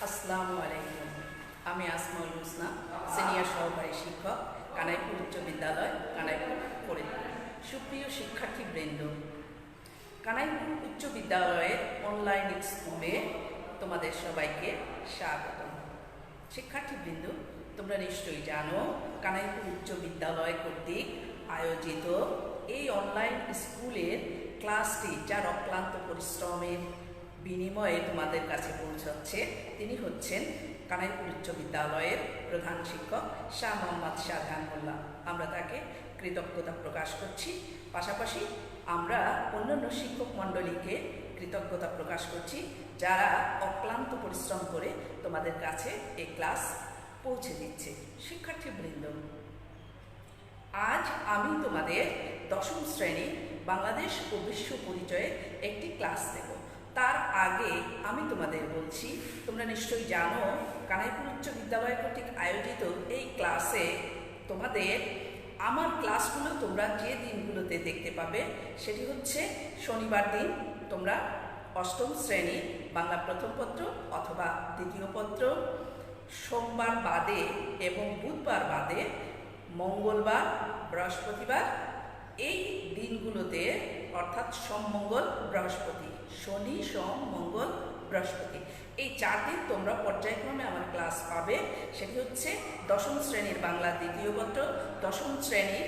আসসালামু আলাইকুম। আমি আসমাউল হোসনা, সিনিয়র সহকারী শিক্ষক, কানাইপুর উচ্চ বিদ্যালয়, কানাইপুর ফরিদপুর। সুপ্রিয় শিক্ষার্থীবৃন্দ, কানাইপুর উচ্চ বিদ্যালয়ের অনলাইন স্কুলে তোমাদের সবাইকে স্বাগত। শিক্ষার্থীবৃন্দ, তোমরা নিশ্চয়ই জানো কানাইপুর উচ্চ বিদ্যালয় কর্তৃক আয়োজিত এই অনলাইন স্কুলের ক্লাসটি যার অক্লান্ত পরিশ্রমের বিনিময়ে তোমাদের কাছে পৌঁছাচ্ছে তিনি হচ্ছেন কানাইপুর উচ্চ বিদ্যালয়ের প্রধান শিক্ষক শাহ মোহাম্মদ শাহজাহান মোল্লা। আমরা তাকে কৃতজ্ঞতা প্রকাশ করছি। পাশাপাশি আমরা অন্যান্য শিক্ষক মণ্ডলীকে কৃতজ্ঞতা প্রকাশ করছি যারা অক্লান্ত পরিশ্রম করে তোমাদের কাছে এই ক্লাস পৌঁছে দিচ্ছে। শিক্ষার্থীবৃন্দ, আজ আমি তোমাদের দশম শ্রেণী বাংলাদেশ ও বিশ্ব পরিচয়ের একটি ক্লাস দেব। তার আগে আমি তোমাদের বলছি, তোমরা নিশ্চয়ই জানো কানাইপুর উচ্চ বিদ্যালয় কর্তৃক আয়োজিত এই ক্লাসে তোমাদের আমার ক্লাসগুলো তোমরা যে দিনগুলোতে দেখতে পাবে সেটি হচ্ছে শনিবার দিন তোমরা অষ্টম শ্রেণী বাংলা প্রথম পত্র অথবা দ্বিতীয় পত্র, সোমবার বাদে এবং বুধবার বাদে মঙ্গলবার, বৃহস্পতিবার, এই দিনগুলোতে অর্থাৎ সোম, মঙ্গল, বৃহস্পতি, শনি, সোম, মঙ্গল, বৃহস্পতি, এই 4 দিন তোমরা পর্যায়ক্রমে আমার ক্লাস পাবে। সেটি হচ্ছে দশম শ্রেণীর বাংলা দ্বিতীয় পত্র, দশম শ্রেণীর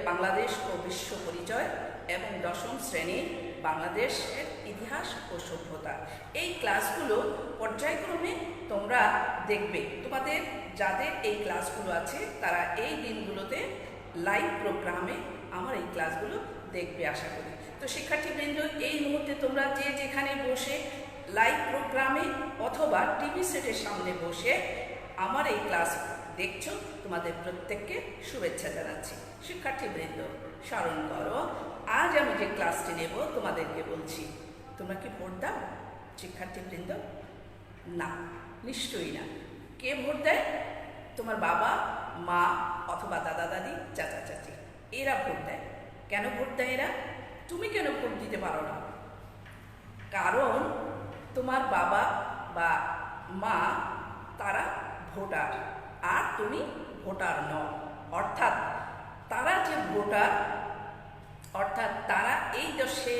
বাংলাদেশ ও বিশ্ব পরিচয় এবং দশম শ্রেণীর বাংলাদেশের ইতিহাস ও সভ্যতা। এই ক্লাসগুলো পর্যায়ক্রমে তোমরা দেখবে। তোমাদের যাদের এই ক্লাসগুলো আছে তারা এই দিনগুলোতে লাইভ প্রোগ্রামে আমার এই ক্লাসগুলো দেখবে আশা করি। তো শিক্ষার্থীবৃন্দ, এই মুহূর্তে তোমরা যে যেখানে বসে লাইভ প্রোগ্রামে অথবা টিভি সেটের সামনে বসে আমার এই ক্লাস দেখছো, তোমাদের প্রত্যেককে শুভেচ্ছা জানাচ্ছি। শিক্ষার্থীবৃন্দ, স্মরণ করো আজ আমি যে ক্লাসটি নেব তোমাদেরকে বলছি, তোমরা কি ভোট দাও? শিক্ষার্থীবৃন্দ, না, নিশ্চয়ই না। কে ভোট দেয়? তোমার বাবা, মা অথবা দাদা দাদি, চাচা চাচি, এরা ভোট দেয়। কেন ভোট দেয় এরা? তুমি কেন ভোট দিতে পারো না? কারণ তোমার বাবা বা মা তারা ভোটার আর তুমি ভোটার নও। অর্থাৎ তারা যে ভোটার, অর্থাৎ তারা এই দেশে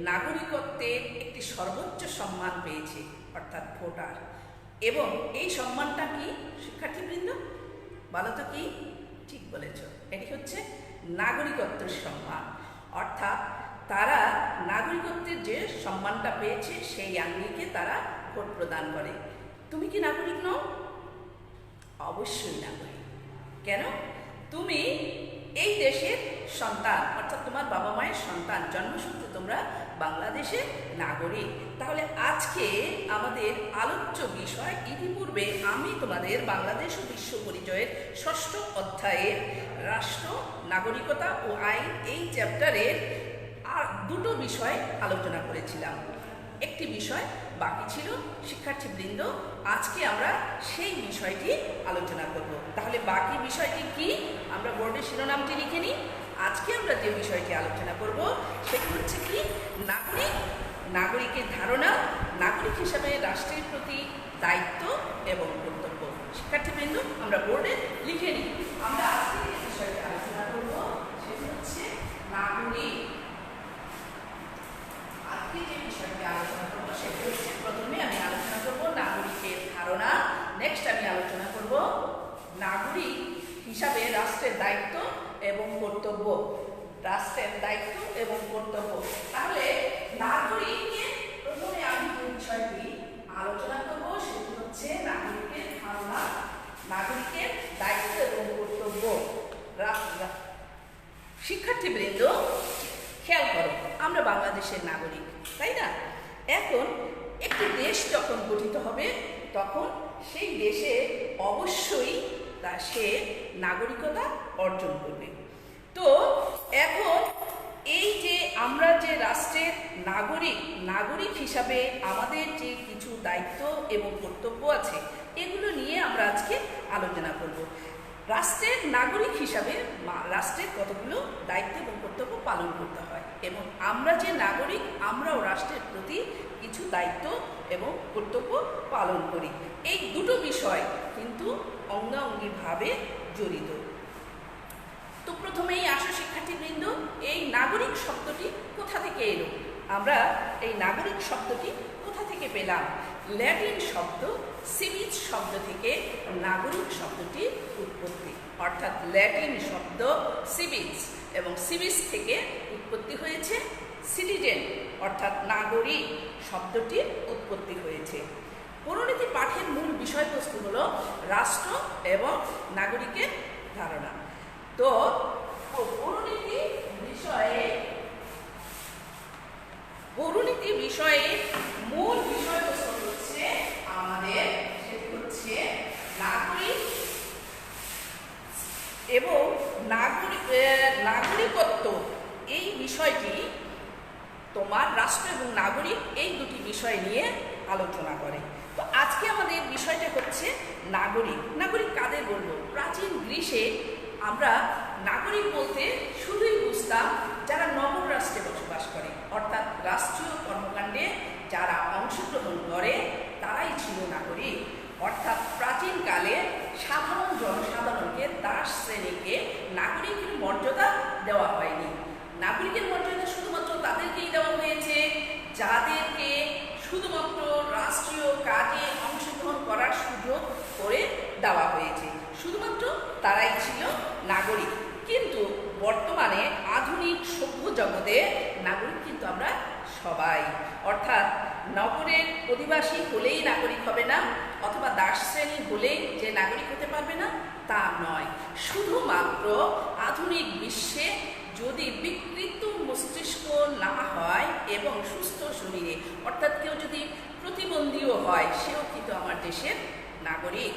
নাগরিকত্বের একটি সর্বোচ্চ সম্মান পেয়েছে, অর্থাৎ ভোটার। এবং এই সম্মানটা কি শিক্ষার্থীবৃন্দ? বলো তো কি? ঠিক বলেছ, এটি হচ্ছে নাগরিকত্বের সম্মান। অর্থাৎ তারা নাগরিকত্বের যে সম্মানটা পেয়েছে সেই আঙ্গিকে তারা ভোট প্রদান করে। তুমি কি নাগরিক নও? অবশ্যই নাগরিক। কেন? তুমি এই দেশের সন্তান, অর্থাৎ তোমার বাবা মায়ের সন্তান, জন্মসূত্রে তোমরা বাংলাদেশের নাগরিক। তাহলে আজকে আমাদের আলোচ্য বিষয়, ইতিপূর্বে আমি তোমাদের বাংলাদেশ ও বিশ্ব পরিচয়ের 6ষ্ঠ অধ্যায়ের রাষ্ট্র, নাগরিকতা ও আইন এই চ্যাপ্টারের আর 2টো বিষয় আলোচনা করেছিলাম। একটি বিষয় বাকি ছিল। শিক্ষার্থীবৃন্দ, আজকে আমরা সেই বিষয়টি আলোচনা করব। তাহলে বাকি বিষয়টি কি? আমরা বোর্ডের শিরোনামটি লিখে নিই। আজকে আমরা যে বিষয়টি আলোচনা করব সেটি হচ্ছে কি? নাগরিক, নাগরিকের ধারণা, নাগরিক হিসাবে রাষ্ট্রের প্রতি দায়িত্ব এবং কর্তব্য। শিক্ষার্থীবৃন্দ, আমরা বোর্ডে লিখে নিই। আমরা আজকে যে বিষয়টি আলোচনা করব সেটি হচ্ছে নাগরিক। আজকে যে বিষয়টি আলোচনা করব সেটি হচ্ছে, প্রথমে আমি আলোচনা করব নাগরিকের ধারণা, নেক্সট আমি আলোচনা করব নাগরিক হিসাবে রাষ্ট্রের দায়িত্ব এবং কর্তব্য। রাষ্ট্রের দায়িত্ব এবং কর্তব্য। তাহলে নাগরিকের প্রথমে আমি যে বিষয়টি আলোচনা করব সেটি হচ্ছে নাগরিকের ধারণা, নাগরিকের দায়িত্ব এবং কর্তব্য। শিক্ষার্থীবৃন্দ, খেয়াল করো, আমরা বাংলাদেশের নাগরিক, তাই না? এখন একটি দেশ যখন গঠিত হবে তখন সেই দেশে অবশ্যই সে নাগরিকতা অর্জন করবে। তো এখন এই যে আমরা যে রাষ্ট্রের নাগরিক, নাগরিক হিসাবে আমাদের যে কিছু দায়িত্ব এবং কর্তব্য আছে এগুলো নিয়ে আমরা আজকে আলোচনা করব। রাষ্ট্রের নাগরিক হিসাবে রাষ্ট্রের কতগুলো দায়িত্ব এবং কর্তব্য পালন করতে হয় এবং আমরা যে নাগরিক আমরাও রাষ্ট্রের প্রতি কিছু দায়িত্ব এবং কর্তব্য পালন করি। এই দুটো বিষয় কিন্তু অঙ্গাঙ্গিভাবে জড়িত। তো প্রথমেই আসো শিক্ষার্থীবৃন্দ, এই নাগরিক শব্দটি কোথা থেকে এলো? আমরা এই নাগরিক শব্দটি কোথা থেকে পেলাম? ল্যাটিন শব্দ সিভিস শব্দ থেকে নাগরিক শব্দটি উৎপত্তি, অর্থাৎ ল্যাটিন শব্দ সিভিস এবং সিভিস থেকে উৎপত্তি হয়েছে সিটিজেন অর্থাৎ নাগরিক শব্দটির উৎপত্তি হয়েছে। পৌরনীতি পাঠের মূল বিষয়বস্তু হলো রাষ্ট্র এবং নাগরিকের ধারণা। তো পৌরনীতি বিষয়ে মূল বিষয়বস্তু হচ্ছে আমাদের নাগরিক এবং নাগরিকত্ব। এই বিষয়টি তোমার রাষ্ট্র এবং নাগরিক এই দুটি বিষয় নিয়ে আলোচনা করে। তো আজকে আমাদের বিষয়টা হচ্ছে নাগরিক। নাগরিক কাদের বলবো? প্রাচীন গ্রীসে আমরা নাগরিক বলতে শুধুই বুঝতাম যারা নগর রাষ্ট্রে বসবাস করে, অর্থাৎ রাষ্ট্রীয় কর্মকাণ্ডে যারা অংশগ্রহণ করে তারাই ছিল নাগরিক। অর্থাৎ প্রাচীনকালে সাধারণ জনসাধারণকে দাস শ্রেণীকে নাগরিকের মর্যাদা দেওয়া হয়নি। নাগরিকের মর্যাদা শুধুমাত্র তাদেরকেই দেওয়া হয়েছে যাদেরকে শুধুমাত্র রাষ্ট্রীয় কাজে অংশগ্রহণ করার সুযোগ করে দেওয়া হয়েছে, শুধুমাত্র তারাই ছিল নাগরিক। কিন্তু বর্তমানে আধুনিক সভ্য জগতে নাগরিক কিন্তু আমরা সবাই, অর্থাৎ নগরের অধিবাসী হলেই নাগরিক হবে না, অথবা দাস শ্রেণী হলেই যে নাগরিক হতে পারবে না তা নয়। শুধুমাত্র আধুনিক বিশ্বে যদি বিকৃত মস্তিষ্ক না হয় এবং সুস্থ শরীরে, অর্থাৎ কেউ যদি প্রতিবন্ধীও হয়, সেও কিন্তু আমার দেশের নাগরিক।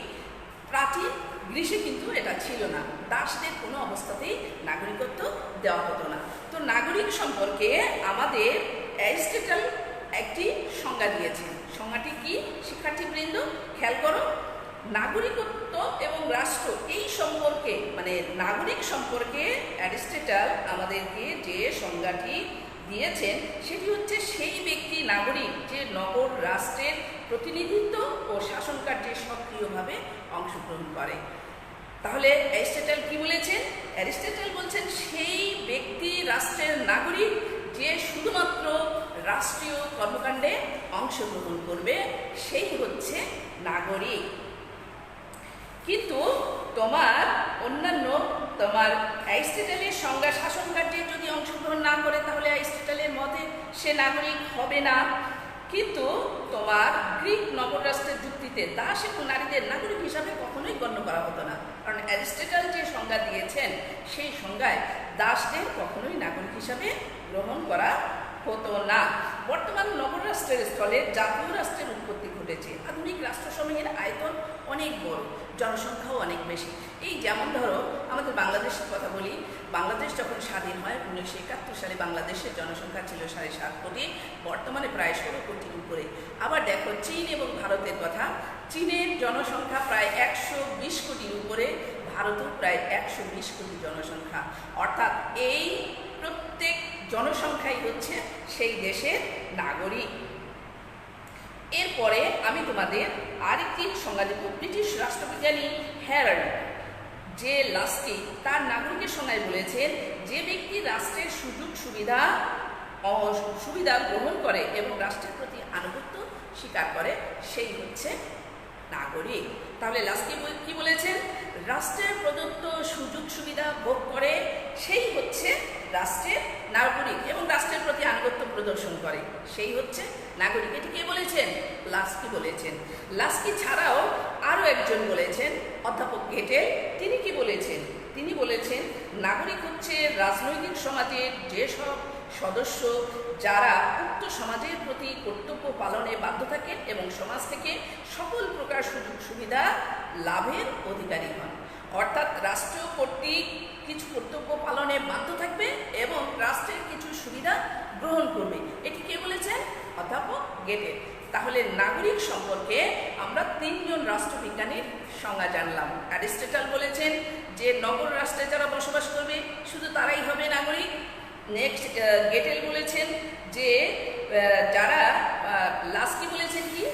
প্রাচীন গ্রীসে কিন্তু এটা ছিল না, দাসদের কোনো অবস্থাতেই নাগরিকত্ব দেওয়া হতো না। তো নাগরিক সম্পর্কে আমাদের অ্যারিস্টটল একটি সংজ্ঞা দিয়েছেন। সংজ্ঞাটি কি শিক্ষার্থীবৃন্দ? খেয়াল করো। নাগরিকত্ব এবং রাষ্ট্র এই সম্পর্কে, মানে নাগরিক সম্পর্কে অ্যারিস্টটল আমাদেরকে যে সংজ্ঞাটি দিয়েছেন সেটি হচ্ছে সেই ব্যক্তি নাগরিক যে নগর রাষ্ট্রের প্রতিনিধিত্ব ও শাসন কার্যে সক্রিয়ভাবে অংশগ্রহণ করে। তাহলে অ্যারিস্টটল কি বলেছেন? অ্যারিস্টটল বলছেন সেই ব্যক্তি রাষ্ট্রের নাগরিক যে শুধুমাত্র রাষ্ট্রীয় কর্মকাণ্ডে অংশগ্রহণ করবে, সেই হচ্ছে নাগরিক। কিন্তু তোমার অ্যারিস্টটলের সংজ্ঞা শাসন কার্যে যদি অংশগ্রহণ না করে তাহলে অ্যারিস্টটলের মতে সে নাগরিক হবে না। কিন্তু তোমার গ্রিক নগর রাষ্ট্রের যুক্তিতে দাস এবং নারীদের নাগরিক হিসাবে কখনোই গণ্য করা হতো না, কারণ অ্যারিস্টটল যে সংজ্ঞা দিয়েছেন সেই সংজ্ঞায় দাসদের কখনোই নাগরিক হিসাবে গ্রহণ করা হতো না। বর্তমান নগর রাষ্ট্রের স্থলে জাতীয় রাষ্ট্রের উৎপত্তি ঘটেছে। আধুনিক রাষ্ট্রসমূহের আয়তন অনেক বড়, জনসংখ্যাও অনেক বেশি। এই যেমন ধরো আমাদের বাংলাদেশের কথা বলি, বাংলাদেশ যখন স্বাধীন হয় 1971 সালে বাংলাদেশের জনসংখ্যা ছিল 7.5 কোটি, বর্তমানে প্রায় 16 কোটির উপরে। আবার দেখো চীন এবং ভারতের কথা, চীনের জনসংখ্যা প্রায় 120 কোটির উপরে, ভারতেও প্রায় 120 কোটি জনসংখ্যা। অর্থাৎ এই প্রত্যেক জনসংখ্যাই হচ্ছে সেই দেশের নাগরিক। এরপরে আমি তোমাদের আরেকটি সংজ্ঞা দেব। ব্রিটিশ রাষ্ট্রবিজ্ঞানী হ্যারাল্ড জে লাস্কি তার নাগরিকের সংজ্ঞায় বলেছেন, যে ব্যক্তি রাষ্ট্রের সুযোগ সুবিধা গ্রহণ করে এবং রাষ্ট্রের প্রতি আনুগত্য স্বীকার করে সেই হচ্ছে নাগরিক। তাহলে লাস্কি কি বলেছেন? রাষ্ট্রের প্রদত্ত সুযোগ সুবিধা ভোগ করে সেই হচ্ছে রাষ্ট্রের নাগরিক এবং রাষ্ট্রের প্রতি আনুগত্য প্রদর্শন করে সেই হচ্ছে নাগরিক। এটি কে বলেছেন? লাস্কি বলেছেন। লাস্কি ছাড়াও আরও একজন বলেছেন, অধ্যাপক গেটেল। তিনি কি বলেছেন? তিনি বলেছেন নাগরিক হচ্ছে রাজনৈতিক সমাজের যেসব সদস্য যারা উক্ত সমাজের প্রতি কর্তব্য পালনে বাধ্য থাকেন এবং সমাজ থেকে সকল প্রকার সুযোগ সুবিধা লাভের অধিকারী হন। অর্থাৎ রাষ্ট্র কর্তৃক কিছু কর্তব্য পালনে বাধ্য থাকবে এবং রাষ্ট্রের কিছু সুবিধা গ্রহণ করবে। এটি কে বলেছেন? অধ্যাপক গেটেল। তাহলে নাগরিক সম্পর্কে আমরা 3 জন রাষ্ট্রবিজ্ঞানীর সংজ্ঞা জানলাম। অ্যারিস্টটল বলেছেন যে নগর রাষ্ট্রে যারা বসবাস করবে শুধু তারাই হবে নাগরিক। নেক্সট গেটেল বলেছেন যে যারা লাস্কি বলেছেন কি,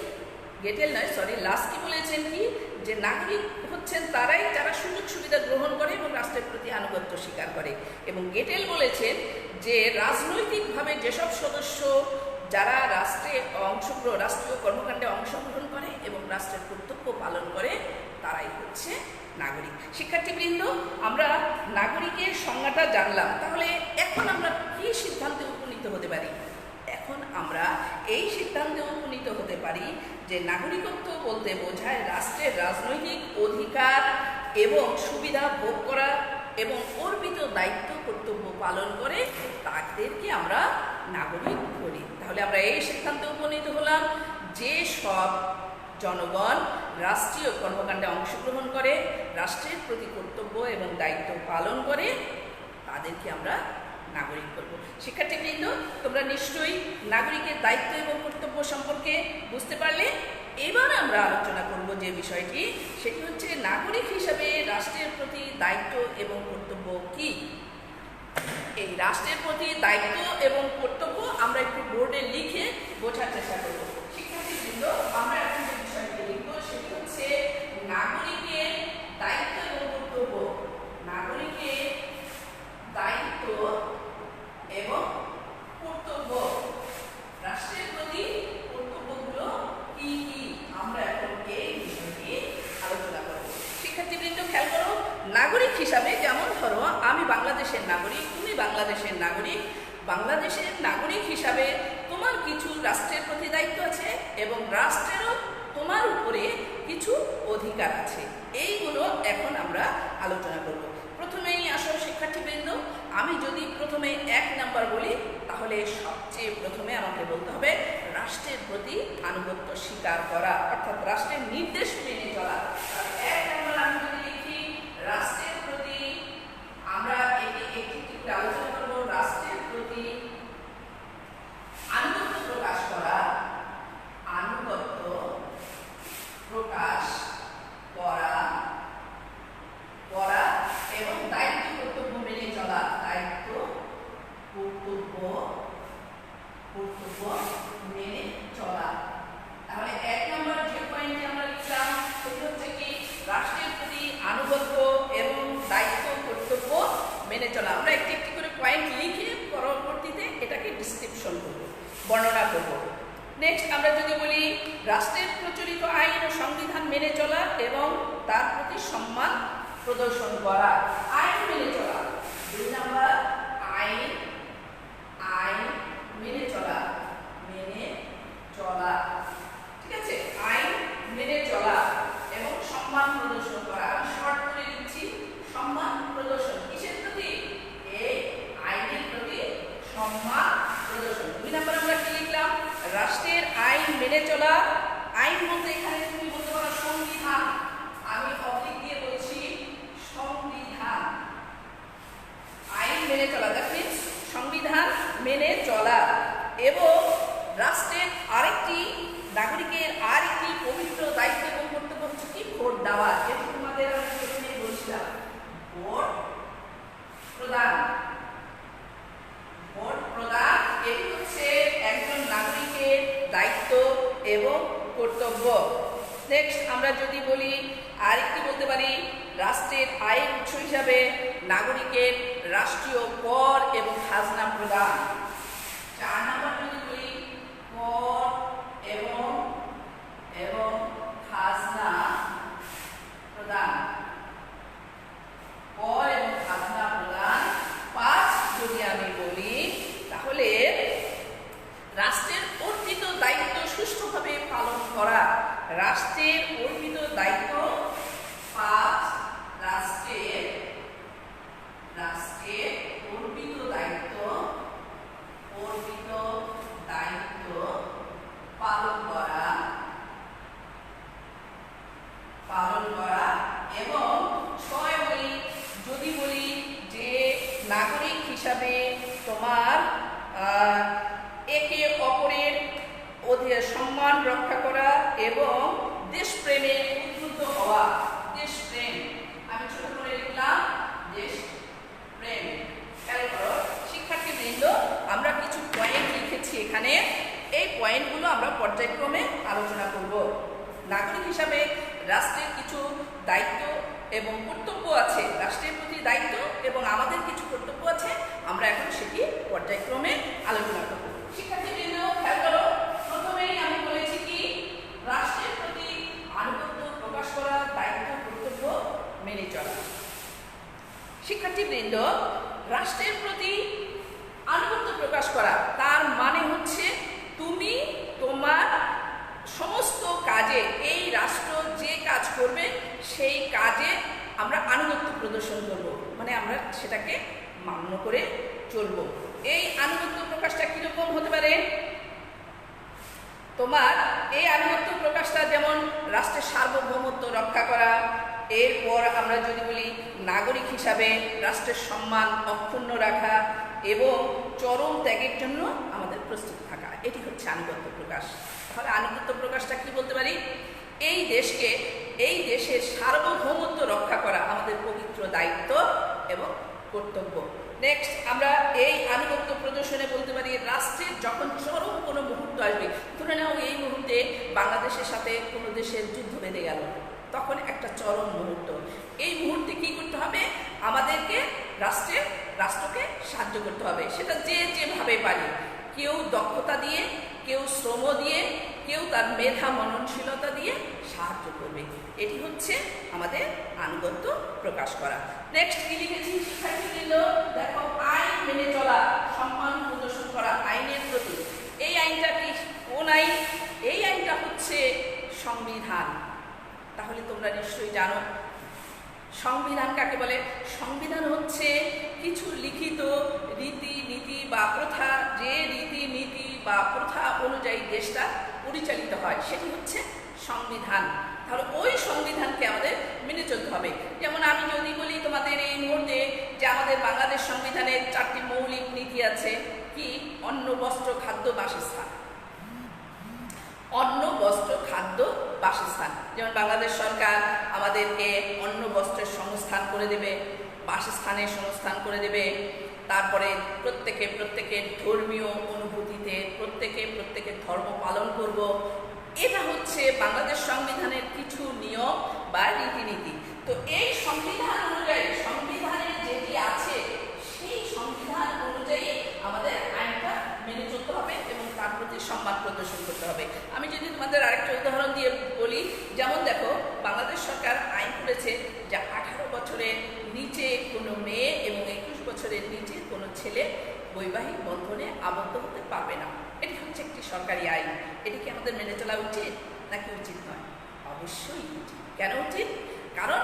গেটেল নয় সরি, লাস্কি বলেছেন কি যে নাগরিক হচ্ছেন তারাই যারা সুযোগ সুবিধা গ্রহণ করে এবং রাষ্ট্রের প্রতি আনুগত্য স্বীকার করে। এবং গেটেল বলেছেন যে রাজনৈতিকভাবে যেসব সদস্য যারা রাষ্ট্রীয় কর্মকাণ্ডে অংশগ্রহণ করে এবং রাষ্ট্রের কর্তব্য পালন করে তারাই হচ্ছে নাগরিক। শিক্ষার্থীবৃন্দ, আমরা নাগরিকের সংজ্ঞাটা জানলাম, তাহলে এখন আমরা কি সিদ্ধান্তে উপনীত হতে পারি? এখন আমরা এই সিদ্ধান্তে উপনীত হতে পারি যে নাগরিকত্ব বলতে বোঝায় রাষ্ট্রের রাজনৈতিক অধিকার এবং সুবিধা ভোগ করা এবং অর্পিত দায়িত্ব কর্তব্য পালন করে তাদেরকে আমরা নাগরিক বলি। তাহলে আমরা এই সিদ্ধান্তে উপনীত হলাম যে সব জনগণ রাষ্ট্রীয় কর্মকাণ্ডে অংশগ্রহণ করে, রাষ্ট্রের প্রতি কর্তব্য এবং দায়িত্ব পালন করে, তাদেরকে আমরা নাগরিক করব। শিক্ষার্থীবৃন্দ, তোমরা নিশ্চয়ই নাগরিকের দায়িত্ব এবং কর্তব্য সম্পর্কে বুঝতে পারলে। এবার আমরা আলোচনা করব যে বিষয়টি, সেটি হচ্ছে নাগরিক হিসাবে রাষ্ট্রের প্রতি দায়িত্ব এবং কর্তব্য কি। এই রাষ্ট্রের প্রতি দায়িত্ব এবং কর্তব্য আমরা একটু বোর্ডে লিখে বোঝার চেষ্টা করব। শিক্ষার্থীবৃন্দ, আমরা এখন যে বিষয়টি লিখব সেটি হচ্ছে নাগরিকের দায়িত্ব এবং কর্তব্য। নাগরিকের দায়িত্ব এবং কর্তব্য, রাষ্ট্রের প্রতি কর্তব্যগুলো কি কি, আমরা এখন এই বিষয়টি আলোচনা করব। শিক্ষার্থীবৃন্দ, খেয়াল করো, নাগরিক হিসাবে যেমন ধরো আমি বাংলাদেশের নাগরিক, তুমি বাংলাদেশের নাগরিক। বাংলাদেশের নাগরিক হিসাবে তোমার কিছু রাষ্ট্রের প্রতি দায়িত্ব আছে এবং রাষ্ট্রেরও তোমার উপরে কিছু অধিকার আছে। এইগুলো এখন আমরা আলোচনা করব। প্রথমেই আসো শিক্ষার্থীবৃন্দ, আমি যদি প্রথমে 1 নাম্বার বলি, তাহলে সবচেয়ে প্রথমে আমাকে বলতে হবে রাষ্ট্রের প্রতি আনুগত্য স্বীকার করা, অর্থাৎ রাষ্ট্রের নির্দেশ মেনে চলা। 1 নাম্বার আমি যদি লিখি রাষ্ট্রের প্রতি, আমরা একটি আলোচনা করব রাষ্ট্রের প্রতি আনুগত্য প্রকাশ করা। আনুগত্য প্রকাশ করা এবং দায়িত্ব কর্তব্য মেনে চলা। দায়িত্ব কর্তব্য মেনে চলা। তাহলে 1 নম্বর যে পয়েন্টে আমরা লিখলাম সেটি হচ্ছে কি রাষ্ট্রের প্রতি আনুগত্য এবং দায়িত্ব কর্তব্য মেনে চলা। আমরা একটি একটি করে পয়েন্ট লিখে পরবর্তীতে এটাকে ডিসক্রিপশন করব, বর্ণনা করব। নেক্সট আমরা যদি বলি রাষ্ট্রের প্রচলিত আইন ও সংবিধান মেনে চলা এবং তার প্রতি সম্মান প্রদর্শন করা। আইন মেনে চলা, 2 নাম্বার আইন মেনে চলা, ঠিক আছে, আইন মেনে চলা এবং সম্মান প্রদর্শন করা। আমি শর্ট করে দিচ্ছি, সম্মান প্রদর্শন কিসের প্রতি? এই আইনের প্রতি সম্মান প্রদর্শন। 2 নাম্বার আমরা কি লিখলাম? রাষ্ট্রের আইন মেনে চলা। আইন বলতে এখানে তুমি বলতে পারো সংবিধান, আমি অবলিক দিয়ে বলছি সংবিধান। আইন মেনে চলা, দ্যাট মিন্স সংবিধান মেনে চলা। এবং রাষ্ট্রের নাগরিকের আরেকটি পবিত্র দায়িত্ব এবং কর্তব্য হচ্ছে কি ভোট দেওয়া। যেহেতু তোমাদের আমি প্রথমে বলছিলাম ভোট প্রদান, এটি হচ্ছে একজন নাগরিকের দায়িত্ব এবং কর্তব্য। নেক্সট আমরা যদি বলি আরেকটি বলতে পারি রাষ্ট্রের আয়ের উৎস হিসাবে নাগরিকের রাষ্ট্রীয় কর এবং খাজনা প্রদান। 4 নম্বর যদি বলি কর এবং খাজনা প্রদান, কর এবং খাজনা প্রদান। 5 যদি আমি বলি তাহলে রাষ্ট্রের অর্পিত দায়িত্ব সুষ্ঠুভাবে পালন করা। রাষ্ট্রের অর্পিত দায়িত্ব 5, রাষ্ট্রের অর্পিত দায়িত্ব পালন করা এবং 6 বলি যদি বলি যে নাগরিক হিসাবে তোমার একে অপরের সম্মান রক্ষা করা এবং দেশপ্রেমে উদ্বুদ্ধ হওয়া। দেশপ্রেম আমি ছোট করে লিখলাম দেশপ্রেম। খেয়াল করো শিক্ষার্থীবৃন্দ, আমরা কিছু পয়েন্ট লিখেছি সেখানে এই পয়েন্টগুলো আমরা পর্যায়ক্রমে আলোচনা করব। নাগরিক হিসাবে রাষ্ট্রের কিছু দায়িত্ব এবং কর্তব্য আছে, রাষ্ট্রের প্রতি দায়িত্ব এবং আমাদের কিছু কর্তব্য আছে, আমরা এখন সেটি পর্যায়ক্রমে আলোচনা করব। শিক্ষার্থীবৃন্দ খেয়াল করো, প্রথমেই আমি বলেছি কি রাষ্ট্রের প্রতি আনুগত্য প্রকাশ করা, দায়িত্ব কর্তব্য মেনে চলা। শিক্ষার্থীবৃন্দ, রাষ্ট্রের প্রতি আনুগত্য প্রকাশ করা তার মানে হচ্ছে তুমি তোমার সমস্ত কাজে, এই রাষ্ট্র যে কাজ করবে সেই কাজে আমরা আনুগত্য প্রদর্শন করব, মানে আমরা সেটাকে মান্য করে চলব। এই আনুগত্য প্রকাশটা কিরকম হতে পারে? তোমার এই আনুগত্য প্রকাশটা যেমন রাষ্ট্রের সার্বভৌমত্ব রক্ষা করা, এরপর আমরা যদি বলি নাগরিক হিসাবে রাষ্ট্রের সম্মান অক্ষুণ্ণ রাখা এবং চরম ত্যাগের জন্য আমাদের প্রস্তুত থাকা, এটি হচ্ছে আনুগত্য প্রকাশ। তাহলে আনুগত্য প্রকাশটা কি বলতে পারি? এই দেশকে, এই দেশের সার্বভৌমত্ব রক্ষা করা আমাদের পবিত্র দায়িত্ব এবং কর্তব্য। নেক্সট আমরা এই আনুগত্য প্রদর্শনে বলতে পারি রাষ্ট্রের যখন চরম কোনো মুহূর্ত আসবে, ধরে নাও এই মুহূর্তে বাংলাদেশের সাথে কোনো দেশের যুদ্ধ বেঁধে গেল, তখন একটা চরম মুহূর্ত, এই মুহূর্তে কি করতে হবে? আমাদেরকে রাষ্ট্রকে সাহায্য করতে হবে, সেটা যে যেভাবে পারি, কেউ দক্ষতা দিয়ে, কেউ শ্রম দিয়ে, কেউ তার মেধা মননশীলতা দিয়ে সাহায্য করবে। এটি হচ্ছে আমাদের আনুগত্য প্রকাশ করা। নেক্সট কি লিখেছি শিক্ষার্থীবৃন্দ? দেখো, আইন মেনে চলা, সম্মান প্রদর্শন করা আইনের প্রতি। এই আইনটা কি, কোন আইন? এই আইনটা হচ্ছে সংবিধান। তাহলে তোমরা নিশ্চয়ই জানো সংবিধান কাকে বলে। সংবিধান হচ্ছে কিছু লিখিত রীতি নীতি বা প্রথা, যে রীতি নীতি বা প্রথা অনুযায়ী দেশটা পরিচালিত হয়, সেটি হচ্ছে সংবিধান। তাহলে ওই সংবিধানকে আমাদের মেনে চলতে হবে। যেমন আমি যদি বলি তোমাদের এই মুহূর্তে যে আমাদের বাংলাদেশ সংবিধানের 4টি মৌলিক নীতি আছে, কি? অন্ন, বস্ত্র, খাদ্য, বাসস্থান। অন্ন, বস্ত্র, খাদ্য, বাসস্থান। যেমন বাংলাদেশ সরকার আমাদেরকে অন্ন বস্ত্রের সংস্থান করে দেবে, বাসস্থানের সংস্থান করে দেবে, তারপরে প্রত্যেকের ধর্মীয় অনুভূতিতে প্রত্যেকের ধর্ম পালন করব। এটা হচ্ছে বাংলাদেশ সংবিধানের কিছু নিয়ম বা রীতিনীতি। তো এই সংবিধান অনুযায়ী, সংবিধানের যেটি আছে সেই সংবিধান অনুযায়ী আমাদের আইনটা মেনে চলতে হবে এবং তার প্রতি সম্মান প্রদর্শন করতে হবে। আমি যদি তোমাদের আরেকটা উদাহরণ দিয়ে বলি, যেমন দেখো বাংলাদেশ সরকার আইন করেছে যে 18 বছরের নিচে কোনো মেয়ে এবং 21 বছরের নিচে কোনো ছেলে বৈবাহিক বন্ধনে আবদ্ধ হতে পারবে না। এটি হচ্ছে একটি সরকারি আইন। এটি কি আমাদের মেনে চলা উচিত নাকি উচিত নয়? অবশ্যই উচিত। কেন উচিত? কারণ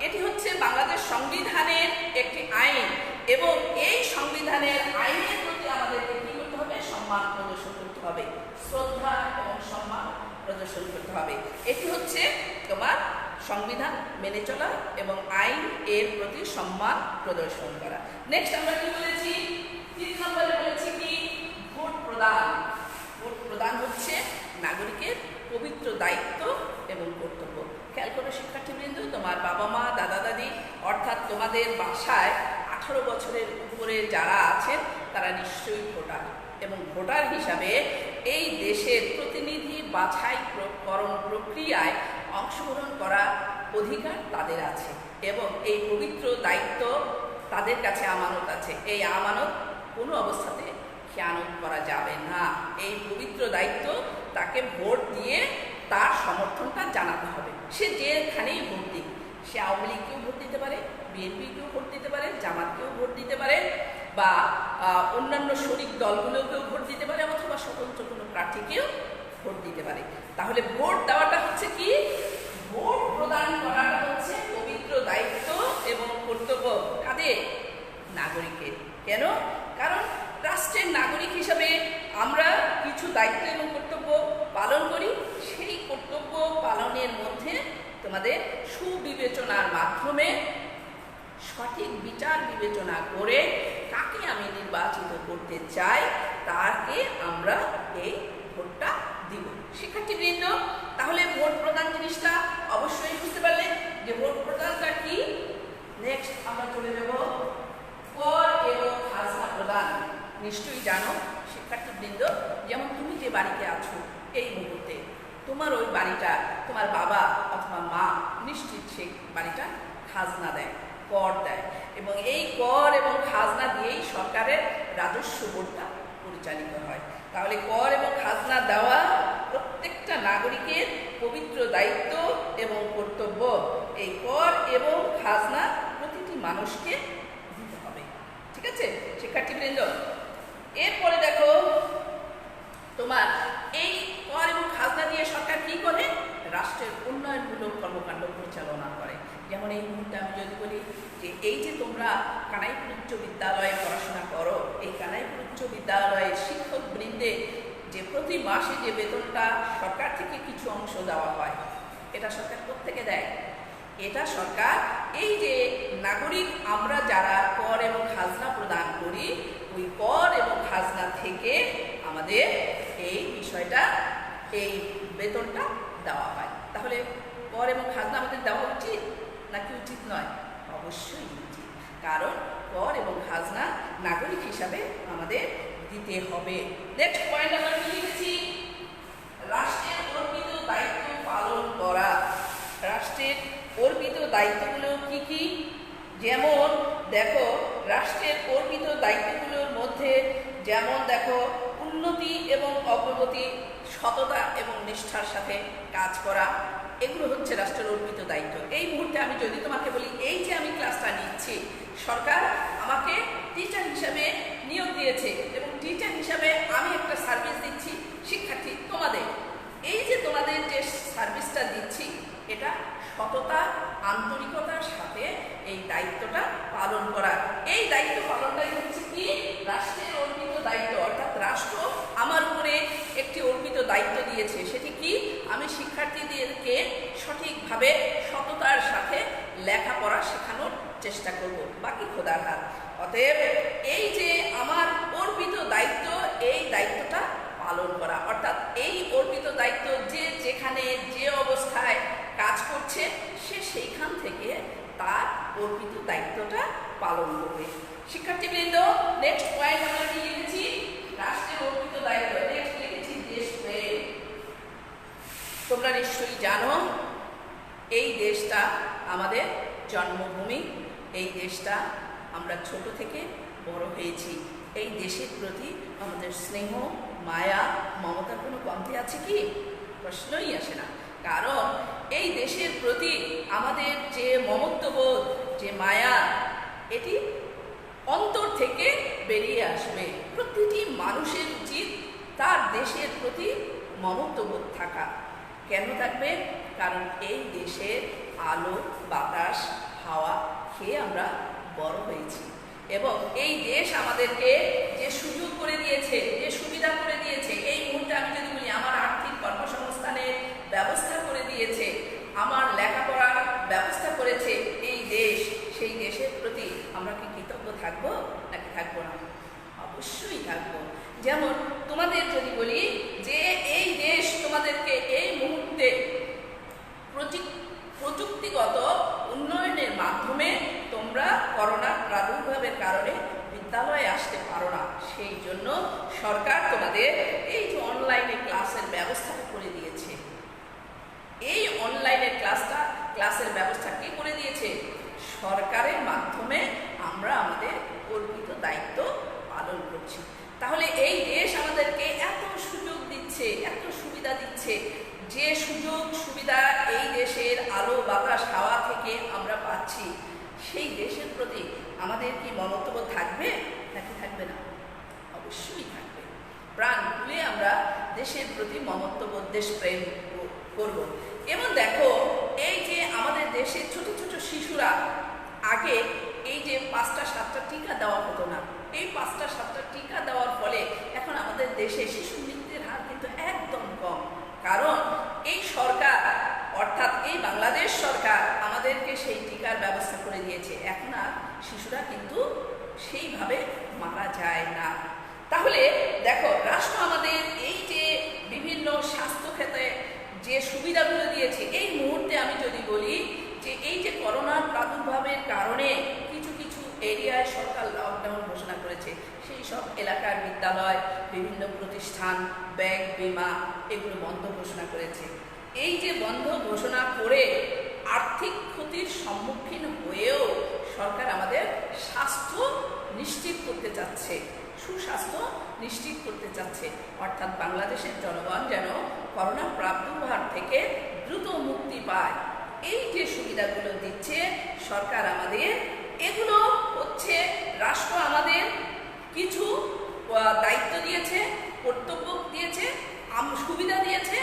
এটি হচ্ছে বাংলাদেশ সংবিধানের একটি আইন এবং এই সংবিধানের আইনের প্রতি আমাদেরকে কি করতে হবে? সম্মান প্রদর্শন করতে হবে, শ্রদ্ধা এবং সম্মান প্রদর্শন করতে হবে। এটি হচ্ছে তোমার সংবিধান মেনে চলা এবং আইন এর প্রতি সম্মান প্রদর্শন করা। নেক্সট আমরা কি বলেছি? 3 নম্বরে বলেছি কি? ভোট প্রদান। ভোট প্রদান হচ্ছে নাগরিকের পবিত্র দায়িত্ব এবং কর্তব্য। খেয়াল করো শিক্ষার্থীবৃন্দ, তোমার বাবা মা, দাদা দাদি, অর্থাৎ তোমাদের বাসায় 18 বছরের উপরে যারা আছেন তারা নিশ্চয়ই ভোটার, এবং ভোটার হিসাবে এই দেশের প্রতিনিধি বাছাইকরণ প্রক্রিয়ায় অংশগ্রহণ করার অধিকার তাদের আছে এবং এই পবিত্র দায়িত্ব তাদের কাছে আমানত আছে। এই আমানত কোনো অবস্থাতে খেয়ানত করা যাবে না। এই পবিত্র দায়িত্ব তাকে ভোট দিয়ে তার সমর্থনটা জানাতে হবে। সে যেখানেই ভোট দিক, সে আওয়ামী লীগকেও ভোট দিতে পারে, বিএনপিকেও ভোট দিতে পারে, জামাতকেও ভোট দিতে পারে, বা অন্যান্য শরিক দলগুলোকেও ভোট দিতে পারে, অথবা স্বতন্ত্র কোনো প্রার্থীকেও ভোট দিতে পারে। তাহলে ভোট দেওয়াটা হচ্ছে কি? ভোট প্রদান করাটা হচ্ছে পবিত্র দায়িত্ব এবং কর্তব্য কাদের? নাগরিকের। কেন? কারণ রাষ্ট্রের নাগরিক হিসাবে আমরা কিছু দায়িত্ব এবং কর্তব্য পালন করি। সেই কর্তব্য পালনের মধ্যে তোমাদের সুবিবেচনার মাধ্যমে সঠিক বিচার বিবেচনা করে কাকে আমি নির্বাচিত করতে চাই তাকে আমরা এই ভোটটা দিব। শিক্ষার্থীবৃন্দ, তাহলে ভোট প্রদান জিনিসটা অবশ্যই বুঝতে পারলে যে ভোট প্রদানটা কি। নেক্সট আমরা চলে যাব কর এবং খাজনা প্রদান। নিশ্চয়ই জানো শিক্ষার্থীবৃন্দ, যেমন তুমি যে বাড়িতে আছো এই মুহূর্তে, তোমার ওই বাড়িটা তোমার বাবা অথবা মা নিশ্চিত সেই বাড়িটা খাজনা দেয়, কর দেয়, এবং এই কর এবং খাজনা দিয়েই সরকারের রাজস্ব বোর্ডটা পরিচালিত হয়। তাহলে কর এবং খাজনা দেওয়া প্রত্যেকটা নাগরিকের পবিত্র দায়িত্ব এবং কর্তব্য। এই কর এবং খাজনা প্রতিটি মানুষকে দিতে হবে। ঠিক আছে শিক্ষার্থীবৃন্দ, এরপরে দেখো তোমার এই কর এবং খাজনা দিয়ে সরকার কি করে? রাষ্ট্রের উন্নয়নমূলক কর্মকাণ্ড পরিচালনা করে। যেমন এই মুহূর্তে আমি যদি বলি যে এই যে তোমরা কানাইপুর উচ্চ বিদ্যালয়ে পড়াশোনা করো, এই কানাইপুর উচ্চ বিদ্যালয়ের শিক্ষক বৃন্দে যে প্রতি মাসে যে বেতনটা সরকার থেকে কিছু অংশ দেওয়া হয়, এটা সরকার কোত্থেকে দেয়? এটা সরকার এই যে নাগরিক আমরা যারা কর এবং খাজনা প্রদান করি, ওই কর এবং খাজনা থেকে আমাদের এই বিষয়টা, এই বেতনটা দেওয়া হয়। তাহলে কর এবং খাজনা আমাদের দেওয়া উচিত নাকি উচিত নয়? অবশ্যই উচিত, কারণ কর এবং খাজনা নাগরিক হিসাবে আমাদের দিতে হবে। নেক্সট পয়েন্ট আমরা কি লিখেছি? রাষ্ট্রের অর্পিত দায়িত্ব পালন করা। রাষ্ট্রের অর্পিত দায়িত্বগুলো কি কি? যেমন দেখো রাষ্ট্রের অর্পিত দায়িত্বগুলোর মধ্যে যেমন দেখো উন্নতি এবং অগ্রগতি, সততা এবং নিষ্ঠার সাথে কাজ করা, এগুলো হচ্ছে রাষ্ট্রের অর্পিত দায়িত্ব। এই মুহূর্তে আমি যদি তোমাকে বলি এই যে আমি ক্লাসটা নিচ্ছি, সরকার আমাকে টিচার হিসাবে নিয়োগ দিয়েছে এবং টিচার হিসাবে আমি একটা সার্ভিস দিচ্ছি শিক্ষার্থী তোমাদের। এই যে তোমাদের যে সার্ভিসটা দিচ্ছি, এটা সততা আন্তরিকতার সাথে এই দায়িত্বটা পালন করা। এই দায়িত্ব পালনটাই হচ্ছে কি? রাষ্ট্রের অর্পিত দায়িত্ব। অর্থাৎ রাষ্ট্র আমার উপরে একটি অর্পিত দায়িত্ব দিয়েছে, সেটি কি? আমি শিক্ষার্থীদেরকে সঠিকভাবে সততার সাথে লেখাপড়া শেখানোর চেষ্টা করব, বাকি খোদার হাত। অতএব এই যে আমার অর্পিত দায়িত্ব, এই দায়িত্বটা পালন করা। অর্থাৎ এই অর্পিত দায়িত্ব যে যেখানে যে অবস্থায় কাজ করছে, সে সেইখান থেকে তার অর্পিত দায়িত্বটা পালন করবে। শিক্ষার্থীবৃন্দ, নেক্সট পয়েন্ট আমরা কি লিখেছি? রাষ্ট্রের অর্পিত দায়িত্ব। নেক্সট লিখেছি দেশপ্রেম। তোমরা নিশ্চয়ই জানো এই দেশটা আমাদের জন্মভূমি, এই দেশটা আমরা ছোট থেকে বড় হয়েছি। এই দেশের প্রতি আমাদের স্নেহ, মায়া, মমতার কোনো কমতি আছে কি? প্রশ্নই আসে না। কারণ এই দেশের প্রতি আমাদের যে মমত্ববোধ, যে মায়া, এটি অন্তর থেকে বেরিয়ে আসবে। প্রতিটি মানুষের উচিত তার দেশের প্রতি মমত্ববোধ থাকা। কেন থাকবে? কারণ এই দেশের আলো, বাতাস, হাওয়া খেয়ে আমরা বড় হয়েছি এবং এই দেশ আমাদেরকে যে সুযোগ করে দিয়েছে, যে সুবিধা করে দিয়েছে, এই মুহূর্তে আমি যদি বলি আমার আর্থিক কর্মসংস্থানের ব্যবস্থা করে দিয়েছে, আমার লেখাপড়ার ব্যবস্থা করেছে এই দেশ, সেই দেশের প্রতি আমরা কি কৃতজ্ঞ থাকবো নাকি থাকবো না? অবশ্যই থাকবো। যেমন তোমাদের যদি বলি যে এই দেশ তোমাদেরকে এই মুহূর্তে প্রযুক্তিগত উন্নয়নের মাধ্যমে তোমরা করোনার প্রাদুর্ভাবের কারণে বিদ্যালয়ে আসতে পারো না, সেই জন্য সরকার তোমাদের এই যে অনলাইনে ক্লাসের ব্যবস্থাটা করে দিয়েছে। এই অনলাইনে ক্লাসের ব্যবস্থা কে করে দিয়েছে? সরকারের মাধ্যমে আমরা আমাদের অর্পিত দায়িত্ব পালন করছি। তাহলে এই দেশ আমাদেরকে এত সুযোগ দিচ্ছে, এত সুবিধা দিচ্ছে, যে সুযোগ সুবিধা এই দেশের আলো, বাতাস, হাওয়া থেকে আমরা পাচ্ছি, সেই দেশের প্রতি আমাদের কি মমত্ববোধ থাকবে নাকি থাকবে না? অবশ্যই থাকবে। প্রাণ খুলে আমরা দেশের প্রতি মমত্ববোধ, দেশপ্রেম করব। এবং দেখো এই যে আমাদের দেশের ছোট ছোট শিশুরা, আগে এই যে 5টা 7টা টিকা দেওয়া হতো না, এই 5টা 7টা টিকা দেওয়ার ফলে এখন আমাদের দেশে শিশু মৃত্যুর হার কিন্তু একদম কম। কারণ এই সরকার, অর্থাৎ এই বাংলাদেশ সরকার আমাদেরকে সেই টিকার ব্যবস্থা করে দিয়েছে। এখন আর শিশুরা কিন্তু সেইভাবে মারা যায় না। তাহলে দেখো রাষ্ট্র আমাদের এই যে বিভিন্ন স্বাস্থ্য ক্ষেত্রে যে সুবিধাগুলো দিয়েছে, এই মুহূর্তে আমি যদি বলি যে এই যে করোনার প্রাদুর্ভাবের কারণে কিছু কিছু এরিয়ায় সরকার লকডাউন ঘোষণা করেছে, সেই সব এলাকার বিদ্যালয়, বিভিন্ন প্রতিষ্ঠান, ব্যাংক, বিমা এগুলো বন্ধ ঘোষণা করেছে। এই যে বন্ধ ঘোষণা করে আর্থিক ক্ষতির সম্মুখীন হয়েও সরকার আমাদের স্বাস্থ্য নিশ্চিত করতে চাচ্ছে, সুস্বাস্থ্য নিশ্চিত করতে চাচ্ছে, অর্থাৎ বাংলাদেশের জনগণ যেন করোনা প্রাদুর্ভাব থেকে দ্রুত মুক্তি পায়। এই যে সুবিধাগুলো দিচ্ছে সরকার আমাদের, এগুলো হচ্ছে রাষ্ট্র আমাদের কিছু দায়িত্ব দিয়েছে, কর্তব্য দিয়েছে, সুবিধা দিয়েছে।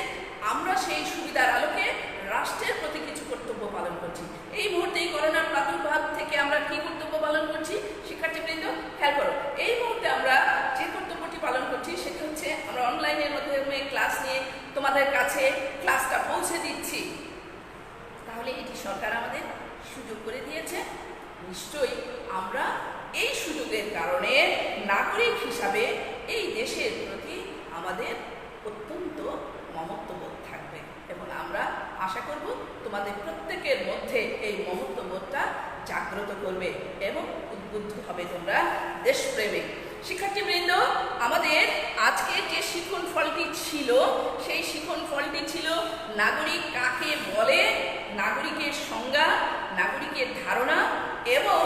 আমরা সেই সুবিধার আলোকে রাষ্ট্রের প্রতি কিছু কর্তব্য পালন করছি। এই মুহূর্তে এই করোনার প্রাদুর্ভাব থেকে আমরা কি কর্তব্য পালন করছি শিক্ষার্থীবৃন্দ খেয়াল করো। এই মুহূর্তে আমরা যে কর্তব্যটি পালন করছি সেটা হচ্ছে আমরা অনলাইনের মাধ্যমে ক্লাস নিয়ে তোমাদের কাছে ক্লাসটা পৌঁছে দিচ্ছি। তাহলে এটি সরকার আমাদের সুযোগ করে দিয়েছে। নিশ্চয়ই আমরা এই সুযোগের কারণে নাগরিক হিসাবে এই দেশের প্রতি আমাদের অত্যন্ত মমত্ববোধ থাকবে এবং আমরা আশা করব তোমাদের প্রত্যেকের মধ্যে এই মমত্ববোধটা জাগ্রত করবে এবং উদ্বুদ্ধ হবে তোমরা দেশপ্রেমিক। শিক্ষার্থীবৃন্দ, আমাদের আজকে যে শিখন ফলটি ছিল সেই শিখন ফলটি ছিল নাগরিক কাকে বলে, নাগরিকের সংজ্ঞা, নাগরিকের ধারণা এবং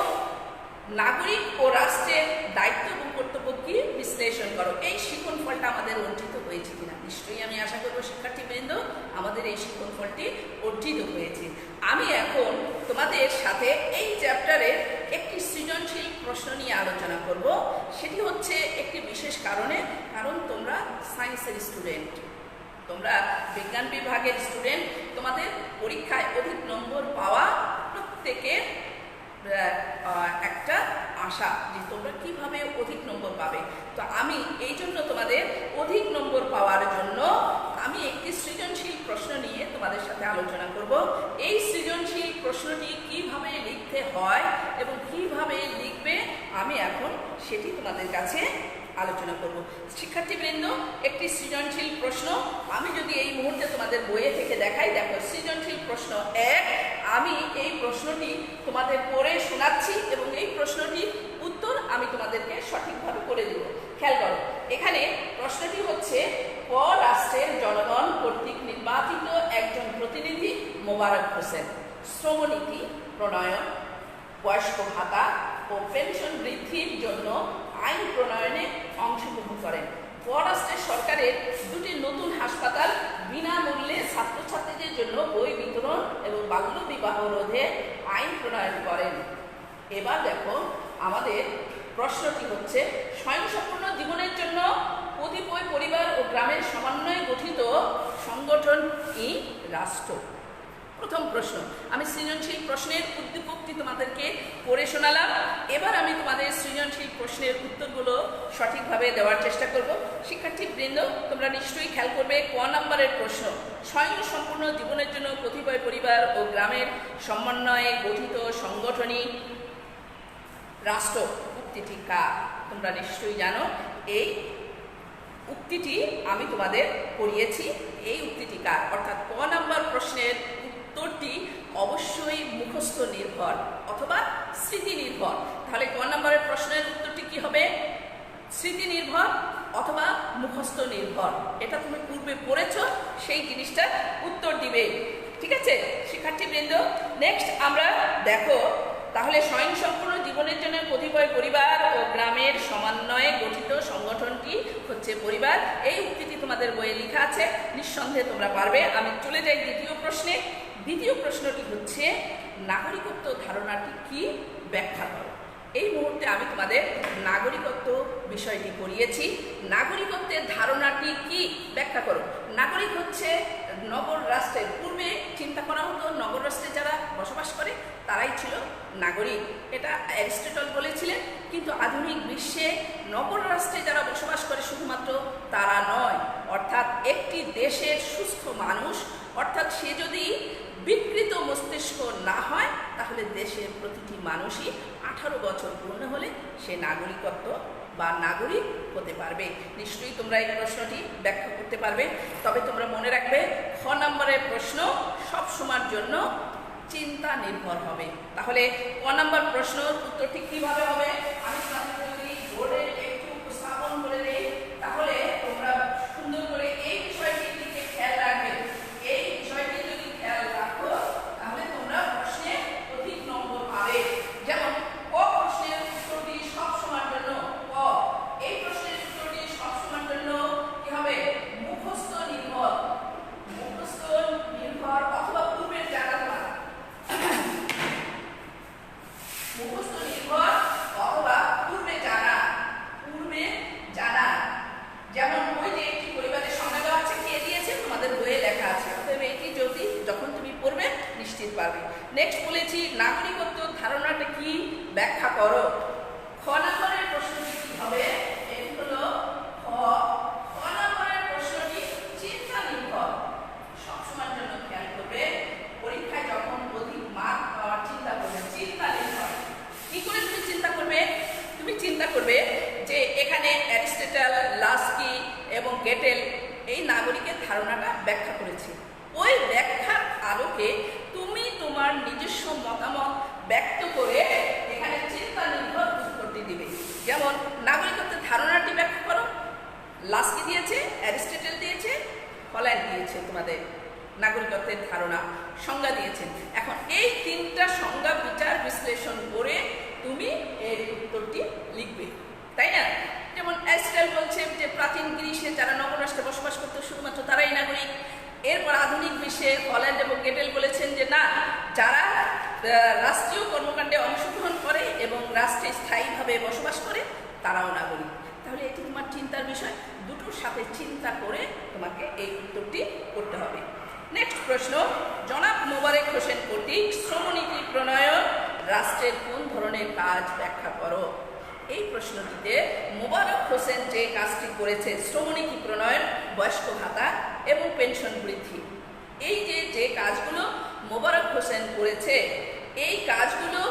নাগরিক ও রাষ্ট্রের দায়িত্ব এবং কর্তব্য কি বিশ্লেষণ করো। এই শিখন ফলটা আমাদের অর্জিত হয়েছে কিনা নিশ্চয়ই আমি আশা করবো শিক্ষার্থীবৃন্দ আমাদের এই শিখন ফলটি অর্জিত হয়েছে। আমি এখন তোমাদের সাথে এই চ্যাপ্টারের একটি সৃজনশীল প্রশ্ন নিয়ে আলোচনা করব। সেটি হচ্ছে একটি বিশেষ কারণ তোমরা সায়েন্সের স্টুডেন্ট, তোমরা বিজ্ঞান বিভাগের স্টুডেন্ট, তোমাদের পরীক্ষায় অধিক নম্বর পাওয়া প্রত্যেকের একটা আশা যে তোমরা কিভাবে অধিক নম্বর পাবে। তো আমি এই জন্য তোমাদের অধিক নম্বর পাওয়ার জন্য আমি একটি সৃজনশীল প্রশ্ন নিয়ে তোমাদের সাথে আলোচনা করব। এই সৃজনশীল প্রশ্নটি কিভাবে লিখতে হয় এবং কিভাবে লিখবে আমি এখন সেটি তোমাদের কাছে আলোচনা করব। শিক্ষার্থীবৃন্দ, একটি সৃজনশীল প্রশ্ন আমি যদি এই মুহূর্তে তোমাদের বইয়ে থেকে দেখাই, দেখো সৃজনশীল প্রশ্ন 1, আমি এই প্রশ্নটি তোমাদের পড়ে শোনাচ্ছি এবং এই প্রশ্নটির উত্তর আমি তোমাদেরকে সঠিকভাবে করে দেব। খেয়াল করো, এখানে প্রশ্নটি হচ্ছে ক রাষ্ট্রের জনগণ কর্তৃক নির্বাচিত একজন প্রতিনিধি মোবারক হোসেন শ্রমনীতি প্রণয়ন, বয়স্ক ভাতা ও পেনশন বৃদ্ধির জন্য আইন প্রণয়নে অংশগ্রহণ করেন। মহারাষ্ট্রের সরকারের দুটি নতুন হাসপাতাল বিনামূল্যে ছাত্রছাত্রীদের জন্য বই বিতরণ এবং বাল্য বিবাহ রোধে আইন প্রণয়ন করেন। এবার দেখো আমাদের প্রশ্নটি হচ্ছে স্বয়ংসম্পূর্ণ জীবনের জন্য কতিপয় পরিবার ও গ্রামের সমন্বয়ে গঠিত সংগঠন কি রাষ্ট্র। প্রথম প্রশ্ন, আমি সৃজনশীল প্রশ্নের উদ্দীপকটি তোমাদেরকে পড়ে শোনালাম। এবার আমি তোমাদের সৃজনশীল প্রশ্নের উত্তরগুলো সঠিকভাবে দেওয়ার চেষ্টা করব। শিক্ষার্থীবৃন্দ, তোমরা নিশ্চয়ই খেয়াল করবে ক নম্বরের প্রশ্ন, স্বয়ংসম্পূর্ণ জীবনের জন্য কতিপয় পরিবার ও গ্রামের সমন্বয়ে গঠিত সংগঠনই রাষ্ট্র। উক্তিটি কার? তোমরা নিশ্চয়ই জানো এই উক্তিটি আমি তোমাদের পড়িয়েছি। এই উক্তিটি কার? অর্থাৎ ক নম্বর প্রশ্নের উত্তরটি অবশ্যই মুখস্থ নির্ভর অথবা স্মৃতি নির্ভর। তাহলে ক নম্বরের প্রশ্নের উত্তরটি কি হবে? স্মৃতি নির্ভর অথবা মুখস্থ নির্ভর। এটা তুমি পূর্বে পড়েছ, সেই জিনিসটা উত্তর দিবে। ঠিক আছে শিক্ষার্থীবৃন্দ, নেক্সট আমরা দেখো তাহলে স্বয়ংসম্পূর্ণ জীবনের জন্য কতিপয় পরিবার ও গ্রামের সমন্বয়ে গঠিত সংগঠনটি হচ্ছে পরিবার। এই উক্তিটি তোমাদের বইয়ে লেখা আছে, নিঃসন্দেহে তোমরা পারবে। আমি চলে যাই দ্বিতীয় প্রশ্নে। দ্বিতীয় প্রশ্নটি হচ্ছে নাগরিকত্ব ধারণাটি কি ব্যাখ্যা করো। এই মুহূর্তে আমি তোমাদের নাগরিকত্ব বিষয়টি পড়িয়েছি। নাগরিকত্বের ধারণাটি কি ব্যাখ্যা করো। নাগরিক হচ্ছে নগর রাষ্ট্রের, পূর্বে চিন্তা করা হতো নগর রাষ্ট্রে যারা বসবাস করে তারাই ছিল নাগরিক, এটা অ্যারিস্টটল বলেছিলেন। কিন্তু আধুনিক বিশ্বে নগর রাষ্ট্রে যারা বসবাস করে শুধুমাত্র তারা নয়, অর্থাৎ একটি দেশের সুস্থ মানুষ, অর্থাৎ সে যদি বিকৃত মস্তিষ্ক না হয় তাহলে দেশের প্রতিটি মানুষই 18 বছর পূর্ণ হলে সে নাগরিকত্ব বা নাগরিক হতে পারবে। নিশ্চয়ই তোমরা এই প্রশ্নটি ব্যাখ্যা করতে পারবে। তবে তোমরা মনে রাখবে খ নম্বরের প্রশ্ন সব সময়ের জন্য চিন্তা নির্ভর হবে। তাহলে ক নম্বর প্রশ্ন উত্তরটি কিভাবে হবে আমি যদি বোর্ডে একটু লেখা আছে, অতএব এটি যদি যখন তুমি পড়বে নিশ্চিত পারবে। নেক্সট বলেছি নাগরিকত্ব ধারণাটা কি, ব্যাখ্যা করো। খ নম্বরের প্রশ্নটি কি হবে, এটি হলো খ নম্বরের প্রশ্নটি চিন্তা নির্ভর। সবসময়ের জন্য খেয়াল করবে, পরীক্ষায় যখন অধিক মার্ক পাওয়ার চিন্তা করবে, চিন্তা নির্ভর। কি করে তুমি চিন্তা করবে? তুমি চিন্তা করবে যে এখানে অ্যারিস্টটল, লাস্কি এবং গেটেল এই নাগরিকের ধারণাটা ব্যাখ্যা করেছে। ওই ব্যাখ্যার আলোকে তুমি তোমার নিজস্ব মতামত ব্যক্ত করে এখানে চিন্তা নির্ভর উত্তরটি দিবে। যেমন নাগরিকত্বের ধারণাটি ব্যাখ্যা করো, লাস্কি দিয়েছে, অ্যারিস্টটল দিয়েছে, হল্যান্ড দিয়েছে তোমাদের নাগরিকত্বের ধারণা সংজ্ঞা দিয়েছেন। এখন এই তিনটা সংজ্ঞা বিচার বিশ্লেষণ করে তুমি এর উত্তরটি লিখবে, তাই না? যেমন অ্যারিস্টটল বলছে যে প্রাচীন গ্রিসে যারা নগরাষ্ট্রে বসবাস করতো শুধুমাত্র তারাই নাগরিক। এরপর আধুনিক বিশ্বে হল্যান্ড এবং গেটেল বলেছেন যে না, যারা রাষ্ট্রীয় কর্মকাণ্ডে অংশগ্রহণ করে এবং রাষ্ট্রে স্থায়ীভাবে বসবাস করে তারাও নাগরিক। তাহলে এটি তোমার চিন্তার বিষয়, দুটোর সাথে চিন্তা করে তোমাকে এই উত্তরটি করতে হবে। নেক্সট প্রশ্ন, জনাব মোবারক হোসেন কর্তৃক শ্রমনীতি প্রণয়ন রাষ্ট্রের কোন ধরনের কাজ ব্যাখ্যা করো। এই প্রশ্নটিতে মোবারক হোসেন যে কাজটি করেছে, শ্রমনীতি প্রণয়ন, বয়স্ক ভাতা এবং পেনশন বৃদ্ধি, এই যে কাজগুলো মোবারক হোসেন করেছে, এই কাজগুলো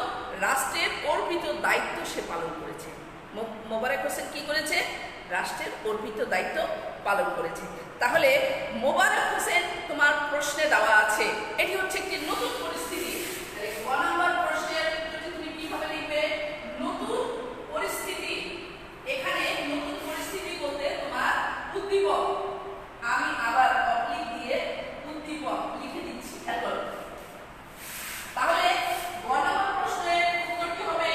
রাষ্ট্রের অর্পিত দায়িত্ব সে পালন করেছে। মোবারক হোসেন কি করেছে? রাষ্ট্রের অর্পিত দায়িত্ব পালন করেছে। তাহলে মোবারক হোসেন তোমার প্রশ্নে দেওয়া আছে, এটি হচ্ছে একটি নতুন পরিস্থিতি। ক নম্বর প্রশ্নের উত্তরটি তুমি কিভাবে লিখবে? নতুন পরিস্থিতি। এখানে নতুন পরিস্থিতি বলতে তোমার উদ্দীপক, আমি আবার অবলিক দিয়ে উদ্দীপক লিখে দিচ্ছি, খেয়াল করো। তাহলে ক নম্বর প্রশ্নের উত্তরটি হবে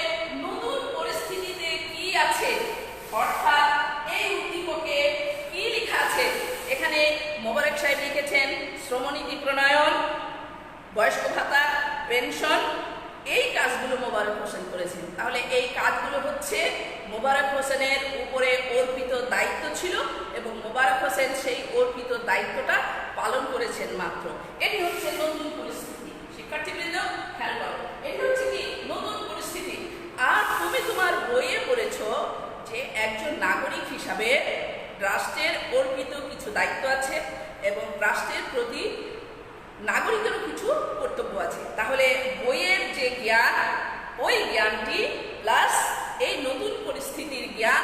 নতুন পরিস্থিতিতে কি আছে, অর্থাৎ এই উদ্দীপকে কি লেখা আছে। এখানে মোবারক সাহেব লিখেছেন শ্রমনীতি প্রণয়ন, বয়স্ক ভাতা, পেনশন, এই কাজগুলো মোবারক হোসেন করেছেন। তাহলে এই কাজগুলো হচ্ছে মোবারক হোসেনের উপরে অর্পিত দায়িত্ব ছিল এবং মোবারক হোসেন সেই অর্পিত দায়িত্বটা পালন করেছেন মাত্র। এটি হচ্ছে নতুন পরিস্থিতি। শিক্ষার্থীবৃন্দ খেয়াল করো, এটি হচ্ছে কি নতুন পরিস্থিতি। আর তুমি তোমার বইয়ে পড়েছ যে একজন নাগরিক হিসাবে রাষ্ট্রের অর্পিত কিছু দায়িত্ব আছে এবং রাষ্ট্রের প্রতি নাগরিকেরও কিছু কর্তব্য আছে। তাহলে বইয়ের যে জ্ঞান, ওই জ্ঞানটি প্লাস এই নতুন পরিস্থিতির জ্ঞান,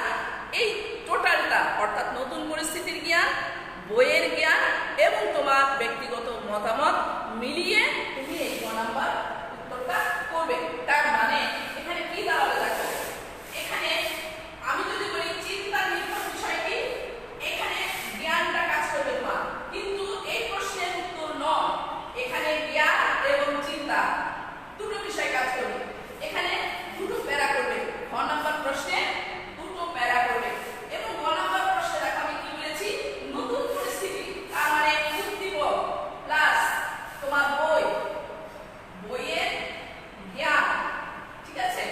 এই টোটালটা অর্থাৎ নতুন পরিস্থিতির জ্ঞান, বইয়ের জ্ঞান এবং তোমার ব্যক্তিগত মতামত মিলিয়ে তুমি এই 9 নম্বর উত্তরটা করবে। তার মানে এখানে কি দাঁড়াবে দেখো, এখানে আমি যদি বলি চিন্তা নির্ভর বিষয়টি, এখানে জ্ঞানটা কাজ করবে তোমার, কিন্তু এই প্রশ্নের উত্তর নয়। এখানে জ্ঞান এবং চিন্তা দুটো বিষয় কাজ করবে। এখানে দুটো প্যারা করবে। খ নম্বর প্রশ্নে দুটো প্যারা করবে এবং গ নম্বর প্রশ্নে দেখো আমি কি বলেছি, নতুন পরিস্থিতি। তার মানে উদ্দীপক প্লাস তোমার বইয়ের জ্ঞান, ঠিক আছে,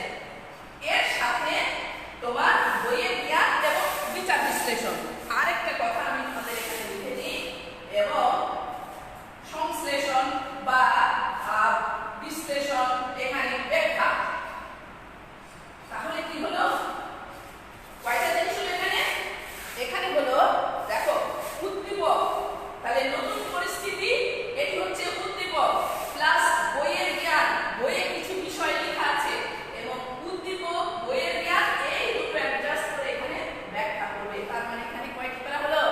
এর সাথে তোমার বইয়ের জ্ঞান এবং বিচার বিশ্লেষণ। আরেকটা কথা আমি তোমাদের এখানে লিখে দিই, এবং সংশ্লেষণ বা বিশ্লেষণ, এখানে ব্যাখ্যা। তাহলে কি হলো, কয়টা জিনিস হলো এখানে হলো দেখো উদ্দীপক। তাহলে নতুন পরিস্থিতি, এটি হচ্ছে উদ্দীপক প্লাস বইয়ের জ্ঞান, বইয়ে কিছু বিষয় লেখা আছে এবং উদ্দীপক, বইয়ের জ্ঞান, এই দুটো অ্যাডজাস্ট করে এখানে ব্যাখ্যা করবে। তার মানে এখানে কয়টি প্যারা হলো?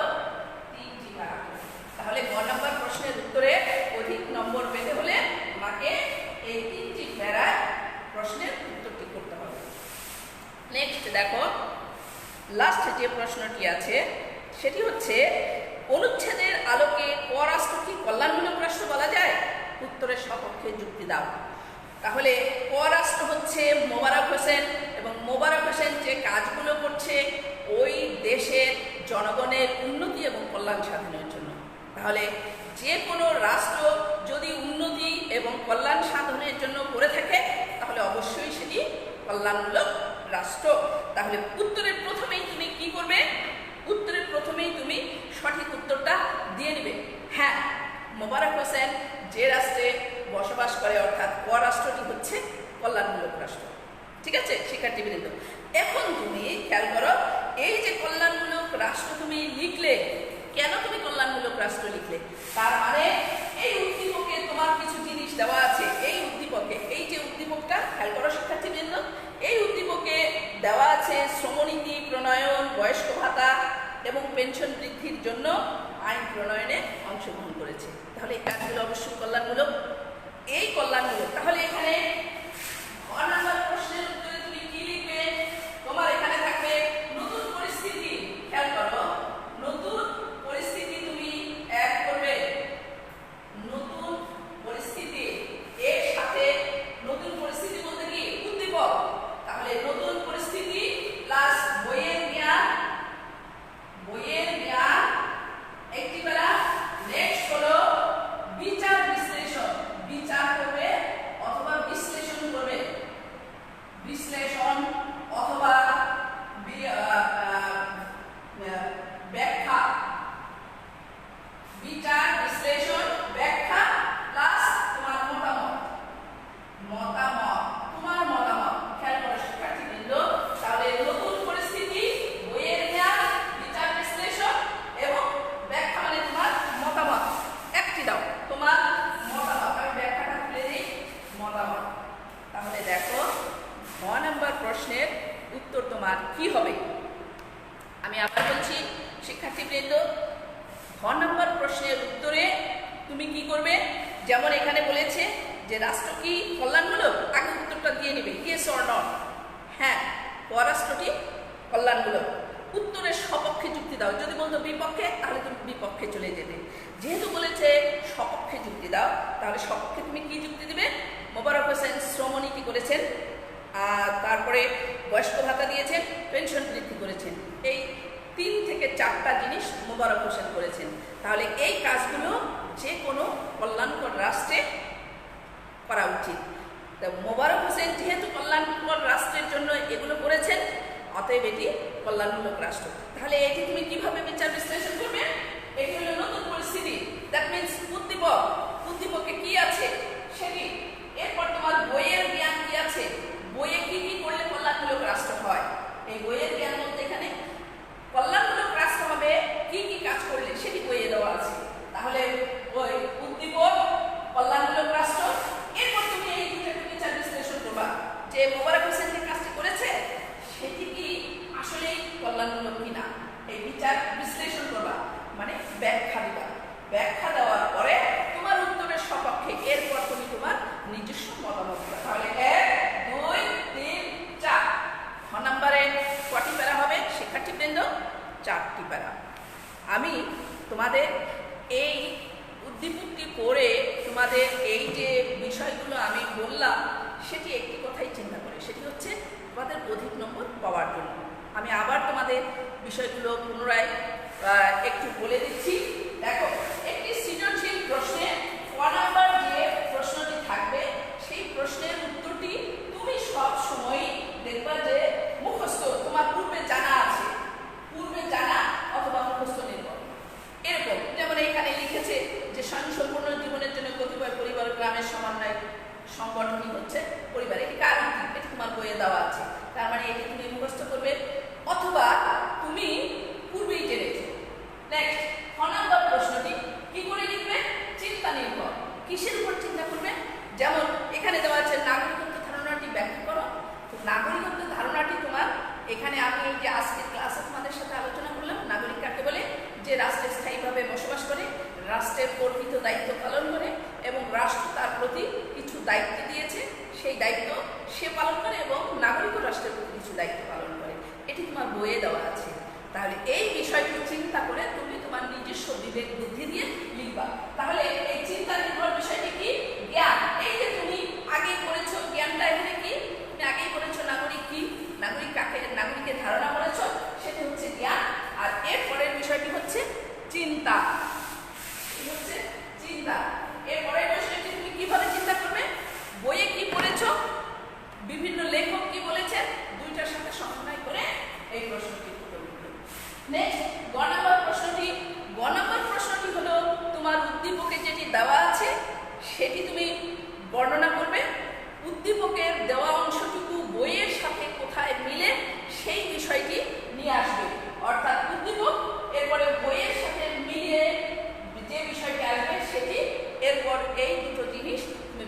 3টি প্যারা। তাহলে গ নম্বর প্রশ্নের উত্তরে অধিক নম্বর পেতে হলে তোমাকে এই 3টি প্যারা প্রশ্নের উত্তরটি করতে হবে। নেক্সট দেখো, লাস্ট যে প্রশ্নটি আছে সেটি হচ্ছে অনুচ্ছেদের আলোকে পররাষ্ট্র কি কল্যাণমূলক রাষ্ট্র বলা যায়? উত্তরের সপক্ষে যুক্তি দাও। তাহলে পররাষ্ট্র হচ্ছে মোবারক হোসেন, এবং মোবারক হোসেন যে কাজগুলো করছে ওই দেশের জনগণের উন্নতি এবং কল্যাণ সাধনের জন্য। তাহলে যে কোনো রাষ্ট্র যদি উন্নতি এবং কল্যাণ সাধনের জন্য করে থাকে তাহলে অবশ্যই সেটি কল্যাণমূলক রাষ্ট্র। তাহলে উত্তরের প্রথমেই তুমি কি করবে? উত্তরের প্রথমেই তুমি সঠিক উত্তরটা দিয়ে নেবে। হ্যাঁ, মোবারক হোসেন যে রাষ্ট্রে বসবাস করে, অর্থাৎ ক রাষ্ট্রটি হচ্ছে কল্যাণমূলক রাষ্ট্র। ঠিক আছে শিক্ষার্থীবৃন্দ, এখন তুমি খেয়াল করো, এই যে কল্যাণমূলক রাষ্ট্র তুমি লিখলে, কেন তুমি কল্যাণমূলক রাষ্ট্র লিখলে? তার মানে এই উদ্দীপকে তোমার কিছু জিনিস দেওয়া আছে। এই উদ্দীপকে, এই যে উদ্দীপকটা খেয়াল করো শিক্ষার্থীবৃন্দ, এই উদ্দীপকে দেওয়া আছে শ্রমনীতি প্রণয়ন, বয়স্ক ভাতা এবং পেনশন বৃদ্ধির জন্য আইন প্রণয়নে অংশগ্রহণ করেছে। তাহলে এই কাজগুলো অবশ্যই কল্যাণমূলক। এই কল্যাণমূলক, তাহলে এখানে ক নাম্বার প্রশ্নের উত্তরে তুমি কি লিখবে? তোমার এখানে থাকবে নতুন পরিস্থিতি। খেয়াল করো, নতুন পরিস্থিতি তুমি অ্যাড করবে। নতুন পরিস্থিতি এর সাথে, নতুন পরিস্থিতি বলতে কি উদ্দীপক, তাহলে নতুন পরিস্থিতি প্লাস বইয়ের জ্ঞান, বইয়ের জ্ঞান একটি বেলা। নেক্সট হলো বিচার বিশ্লেষণ, বিচার করবে অথবা বিশ্লেষণ করবে, বিশ্লেষণ অথবা ব্যাখ্যা, বিচার বিশ্লেষণ ব্যাখ্যা প্লাস তোমার মতামত, মতামত তোমার মতামত। খেয়াল করো শিক্ষার্থীবৃন্দ, তাহলে নতুন পরিস্থিতি, বইয়ের জ্ঞান, বিচার বিশ্লেষণ এবং ব্যাখ্যা মানে তোমার মতামত। একটি দাও তোমার মতামত, আমি ব্যাখ্যাটা তুলে দিই, মতামত। তাহলে দেখো 9 নম্বর প্রশ্নের উত্তর তোমার কি হবে? আমি আবার বলছি শিক্ষার্থীবৃন্দ, 9 নম্বর প্রশ্নের উত্তরে তুমি কি করবে? যেমন এখানে বলেছে যে রাষ্ট্র কি কল্যাণমূলক, আগে উত্তরটা দিয়ে নেবে ইয়েস অর নট। হ্যাঁ, পররাষ্ট্রটি কল্যাণমূলক। উত্তরের সপক্ষে যুক্তি দাও। যদি বলতো বিপক্ষে, তাহলে তুমি বিপক্ষে চলে যেতে। যেহেতু বলেছে সপক্ষে যুক্তি দাও, তাহলে সপক্ষে তুমি কি যুক্তি দিবে? মোবারক হোসেন শ্রমনীতি করেছেন, তারপরে বয়স্ক ভাতা দিয়েছেন, পেনশন বৃদ্ধি করেছেন। এই 3 থেকে 4টা জিনিস মোবারক হোসেন করেছেন। তাহলে এই কাজগুলো যে কোনো কল্যাণকর রাষ্ট্রে করা উচিত। তো মোবারক হোসেন যেহেতু কল্যাণকর রাষ্ট্রের জন্য এগুলো করেছেন, অতএব এটি কল্যাণমূলক রাষ্ট্র। তাহলে এটি তুমি কিভাবে বিচার বিশ্লেষণ করবে? এটি হলো নতুন পরিস্থিতি, দ্যাট মিনস উদ্দীপক। উদ্দীপকে কি আছে সেটি। এরপর তোমার বইয়ের জ্ঞান কি আছে, বইয়ে কি কি করলে কল্যাণমূলক রাষ্ট্র হয়। এই বইয়ের জ্ঞান বলতে এখানে কল্যাণমূলক রাষ্ট্র হবে কি কি কাজ করলে, সেটি বইয়ে দেওয়া আছে। তাহলে ওই উদ্দীপক, কল্যাণমূলক রাষ্ট্র। এরপর তুমি এই দুটাকে বিচার বিশ্লেষণ করবা যে মোবারক হোসেন যে কাজটি করেছে সেটি কি আসলেই কল্যাণমূলক কিনা। এই বিচার বিশ্লেষণ করবা মানে ব্যাখ্যা দিবা। ব্যাখ্যা দেওয়ার পরে তোমার উত্তরের সপক্ষে এরপর তুমি তোমার নিজস্ব মতামত দিবা। তাহলে 1, 2, 3, 4 নম্বরে কটি প্যারা হবে শিক্ষার্থীবৃন্দ? 4টি প্যারা। আমি তোমাদের এই উদ্দীপকটি করে তোমাদের এই যে বিষয়গুলো আমি বললাম সেটি একটি কথাই চিন্তা করে, সেটি হচ্ছে তোমাদের অধিক নম্বর পাওয়ার জন্য। আমি আবার তোমাদের বিষয়গুলো পুনরায় একটু বলে দিচ্ছি। দেখো, একটি সৃজনশীল প্রশ্নে ক নাম্বার যে প্রশ্নটি থাকবে সেই প্রশ্নের উত্তরটি তুমি সব সময় দেখবা যে মুখস্থ, তোমার পূর্বে জানা আছে, পূর্বে জানা অথবা মুখস্থ নির্ভর। এরকম যেমন এখানে লিখেছে যে স্বয়ংসম্পূর্ণ জীবনের জন্য কতিপয় পরিবার গ্রামের সমন্বয় সংগঠনই হচ্ছে পরিবার। এটি কার উক্তি? এটি তোমার বইয়ে দেওয়া আছে। তার মানে এটি তুমি মুখস্থ করবে অথবা তুমি পূর্বেই জেনেছো। নেক্সট, খ নম্বর প্রশ্নটি কি করে লিখবে? চিন্তা নির্ভর। কিসের উপর চিন্তা করবে? যেমন এখানে দেওয়া আছে নাগরিকত্ব ধারণাটি ব্যাখ্যা করো। নাগরিকত্ব ধারণাটি তোমার এখানে, আমি এই যে আজকের ক্লাসে তোমাদের সাথে আলোচনা করলাম, নাগরিক কাকে বলে? যে রাষ্ট্রে স্থায়ীভাবে বসবাস করে, রাষ্ট্রের কর্তৃত্ব দায়িত্ব পালন করে এবং রাষ্ট্র তার প্রতি কিছু দায়িত্ব দিয়েছে, সেই দায়িত্ব সে পালন করে এবং নাগরিক রাষ্ট্রের প্রতি কিছু দায়িত্ব পালন করে। এটি তোমার বইয়ে দেওয়া আছে। তাহলে এই বিষয়টি চিন্তা করে তুমি তোমার নিজস্ব বিবেক বুদ্ধি দিয়ে লিখবা। তাহলে এই চিন্তা নির্ভর বিষয়টি কি? জ্ঞান। এই যে তুমি আগে করেছো জ্ঞানটা, এখানে কি তুমি আগেই করেছো নাগরিক কি, নাগরিক কাকে, নাগরিকের ধারণা করেছো, সেটি হচ্ছে জ্ঞান। আর এর পরের বিষয়টি হচ্ছে চিন্তা। হচ্ছে চিন্তা। এর পরের বিষয়টি তুমি কিভাবে চিন্তা করবে? বইয়ে কি পড়েছো, বিভিন্ন লেখক কি বলেছেন, দুইটার সাথে সমন্বয় করে এই প্রশ্নটি উত্তর দিবে। নেক্সট, গ নম্বর প্রশ্নটি। গ নম্বর প্রশ্নটি হলো তোমার উদ্দীপকে যেটি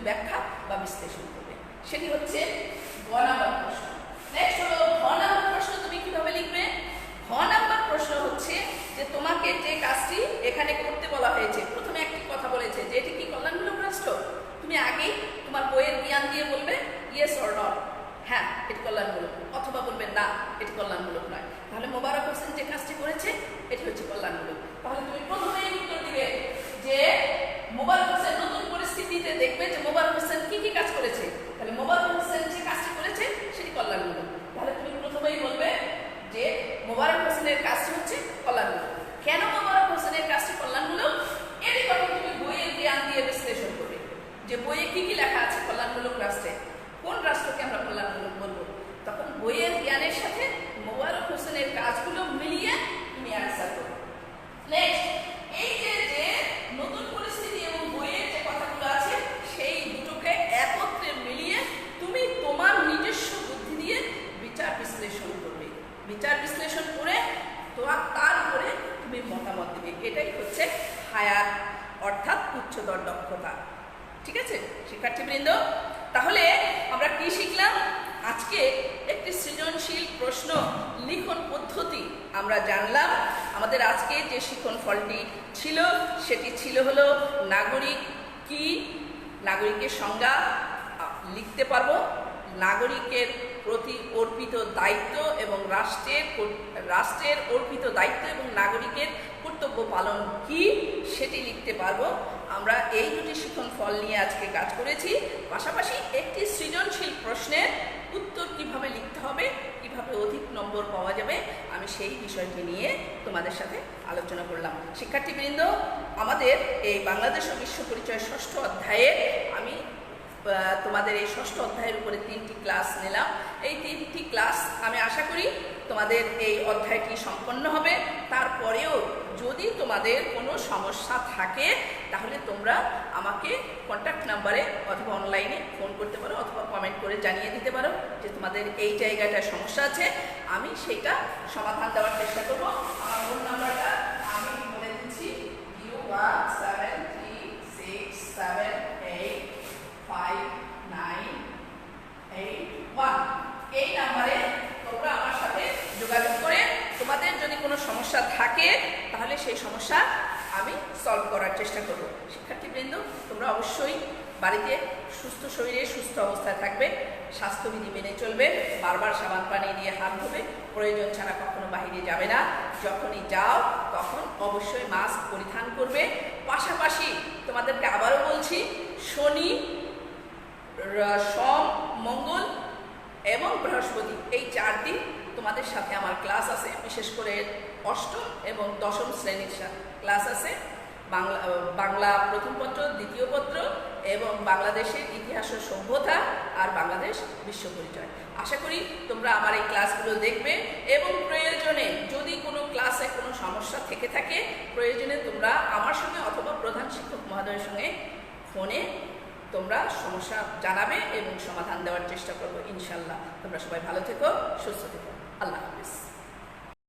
ব্যাখ্যা বা বিশ্লেষণ করবে। সেটি হচ্ছে গ নাম্বার প্রশ্ন। নেক্সট হলো ঘ নাম্বার প্রশ্ন। তুমি কিভাবে লিখবে? ঘ নাম্বার প্রশ্ন হচ্ছে যে তোমাকে যে কাজটি এখানে করতে বলা হয়েছে, প্রথমে একটি কথা বলেছে যে এটি কি কল্যাণমূলক রাষ্ট্র। তুমি আগেই তোমার বইয়ের জ্ঞান দিয়ে বলবে ইয়েস অর নট, হ্যাঁ এটি কল্যাণমূলক, অথবা বলবে না এটি কল্যাণমূলক নয়। তাহলে মোবারক হোসেন যে কাজটি করেছে এটি হচ্ছে কল্যাণমূলক। তাহলে তুমি প্রথমেই উত্তর দিবে যে মোবারক হোসেন, নতুন পরিস্থিতিতে দেখবে যে মোবারক হোসেন কি কি কাজ করেছে, তাহলে মোবারক হোসেন যে কাজটি করেছে সেটি কল্যাণমূলক। তাহলে তুমি প্রথমেই বলবে যে মোবারক হোসেনের কাজটি হচ্ছে কল্যাণমূলক। কেন মোবারক হোসেনের কাজটি কল্যাণমূলক? এটি তখন তুমি বইয়ের জ্ঞান দিয়ে বিশ্লেষণ করবে যে বইয়ে কি কি লেখা আছে কল্যাণমূলক রাষ্ট্রে, কোন রাষ্ট্রকে আমরা কল্যাণমূলক বলবো। তখন বইয়ের জ্ঞানের সাথে মোবারক হোসেনের কাজগুলো মিলিয়ে তুমি অ্যান্সার করবে। নেক্সট, এই যে নতুন পরিস্থিতি এবং বইয়ের যে কথাগুলো আছে সেই দুটোকে একত্রে মিলিয়ে তুমি তোমার নিজস্ব বুদ্ধি দিয়ে বিচার বিশ্লেষণ করবে। বিচার বিশ্লেষণ করে তার উপরে তুমি মতামত দিবে। এটাই হচ্ছে হায়ার অর্থাৎ উচ্চতর দক্ষতা। ঠিক আছে শিক্ষার্থীবৃন্দ, তাহলে আমরা কি শিখলাম? আজকে একটি সৃজনশীল প্রশ্ন লিখন পদ্ধতি আমরা জানলাম। আমাদের আজকে যে শিখন ফলটি ছিল সেটি ছিল হলো নাগরিক কি, নাগরিকের সংজ্ঞা লিখতে পারবো, নাগরিকের প্রতি অর্পিত দায়িত্ব এবং রাষ্ট্রের অর্পিত দায়িত্ব এবং নাগরিকের কর্তব্য পালন কি সেটি লিখতে পারবো। আমরা এই দুটি শিখন ফল নিয়ে আজকে কাজ করেছি। পাশাপাশি একটি সৃজনশীল প্রশ্নের উত্তর কিভাবে লিখতে হবে, কিভাবে অধিক নম্বর পাওয়া যাবে, আমি সেই বিষয়টি নিয়ে তোমাদের সাথে আলোচনা করলাম। শিক্ষার্থীবৃন্দ, আমাদের এই বাংলাদেশ ও বিশ্ব পরিচয় ষষ্ঠ অধ্যায়ে আমি তোমাদের এই ষষ্ঠ অধ্যায়ের উপরে 3টি ক্লাস নিলাম। এই 3টি ক্লাস আমি আশা করি তোমাদের এই অধ্যায়টি সম্পন্ন হবে। তারপরেও যদি তোমাদের কোনো সমস্যা থাকে তাহলে তোমরা আমাকে কন্ট্যাক্ট নাম্বারে অথবা অনলাইনে ফোন করতে পারো অথবা কমেন্ট করে জানিয়ে দিতে পারো যে তোমাদের এই জায়গাটায় সমস্যা আছে। আমি সেইটা সমাধান দেওয়ার চেষ্টা করব। আমার ফোন নাম্বারটা আমি বলে দিচ্ছি 01736785981। এই নাম্বারে তোমরা আমার সাথে যোগাযোগ করে তোমাদের যদি কোনো সমস্যা থাকে তাহলে সেই সমস্যা আমি সলভ করার চেষ্টা করব। শিক্ষার্থীবৃন্দ, তোমরা অবশ্যই বাড়িতে সুস্থ শরীরে সুস্থ অবস্থায় থাকবে, স্বাস্থ্যবিধি মেনে চলবে, বারবার সাবান পানি দিয়ে হাত ধোবে, প্রয়োজন ছাড়া কখনো বাইরে যাবে না, যখনই যাও তখন অবশ্যই মাস্ক পরিধান করবে। পাশাপাশি তোমাদেরকে আবারও বলছি, শনি, সোম, মঙ্গল এবং বৃহস্পতি এই 4 দিন তোমাদের সাথে আমার ক্লাস আছে। বিশেষ করে অষ্টম এবং দশম শ্রেণীর ক্লাস আছে। বাংলা প্রথম পত্র, দ্বিতীয় পত্র এবং বাংলাদেশের ইতিহাস ও সভ্যতা আর বাংলাদেশ বিশ্ব পরিচয়। আশা করি তোমরা আমার এই ক্লাসগুলো দেখবে এবং প্রয়োজনে যদি কোনো ক্লাসে কোনো সমস্যা থেকে থাকে প্রয়োজনে তোমরা আমার সঙ্গে অথবা প্রধান শিক্ষক মহোদয়ের সঙ্গে ফোনে তোমরা সমস্যা জানাবে এবং সমাধান দেওয়ার চেষ্টা করবো ইনশাল্লাহ। তোমরা সবাই ভালো থেকো, সুস্থ থেকো। আল্লাহ হাফিজ।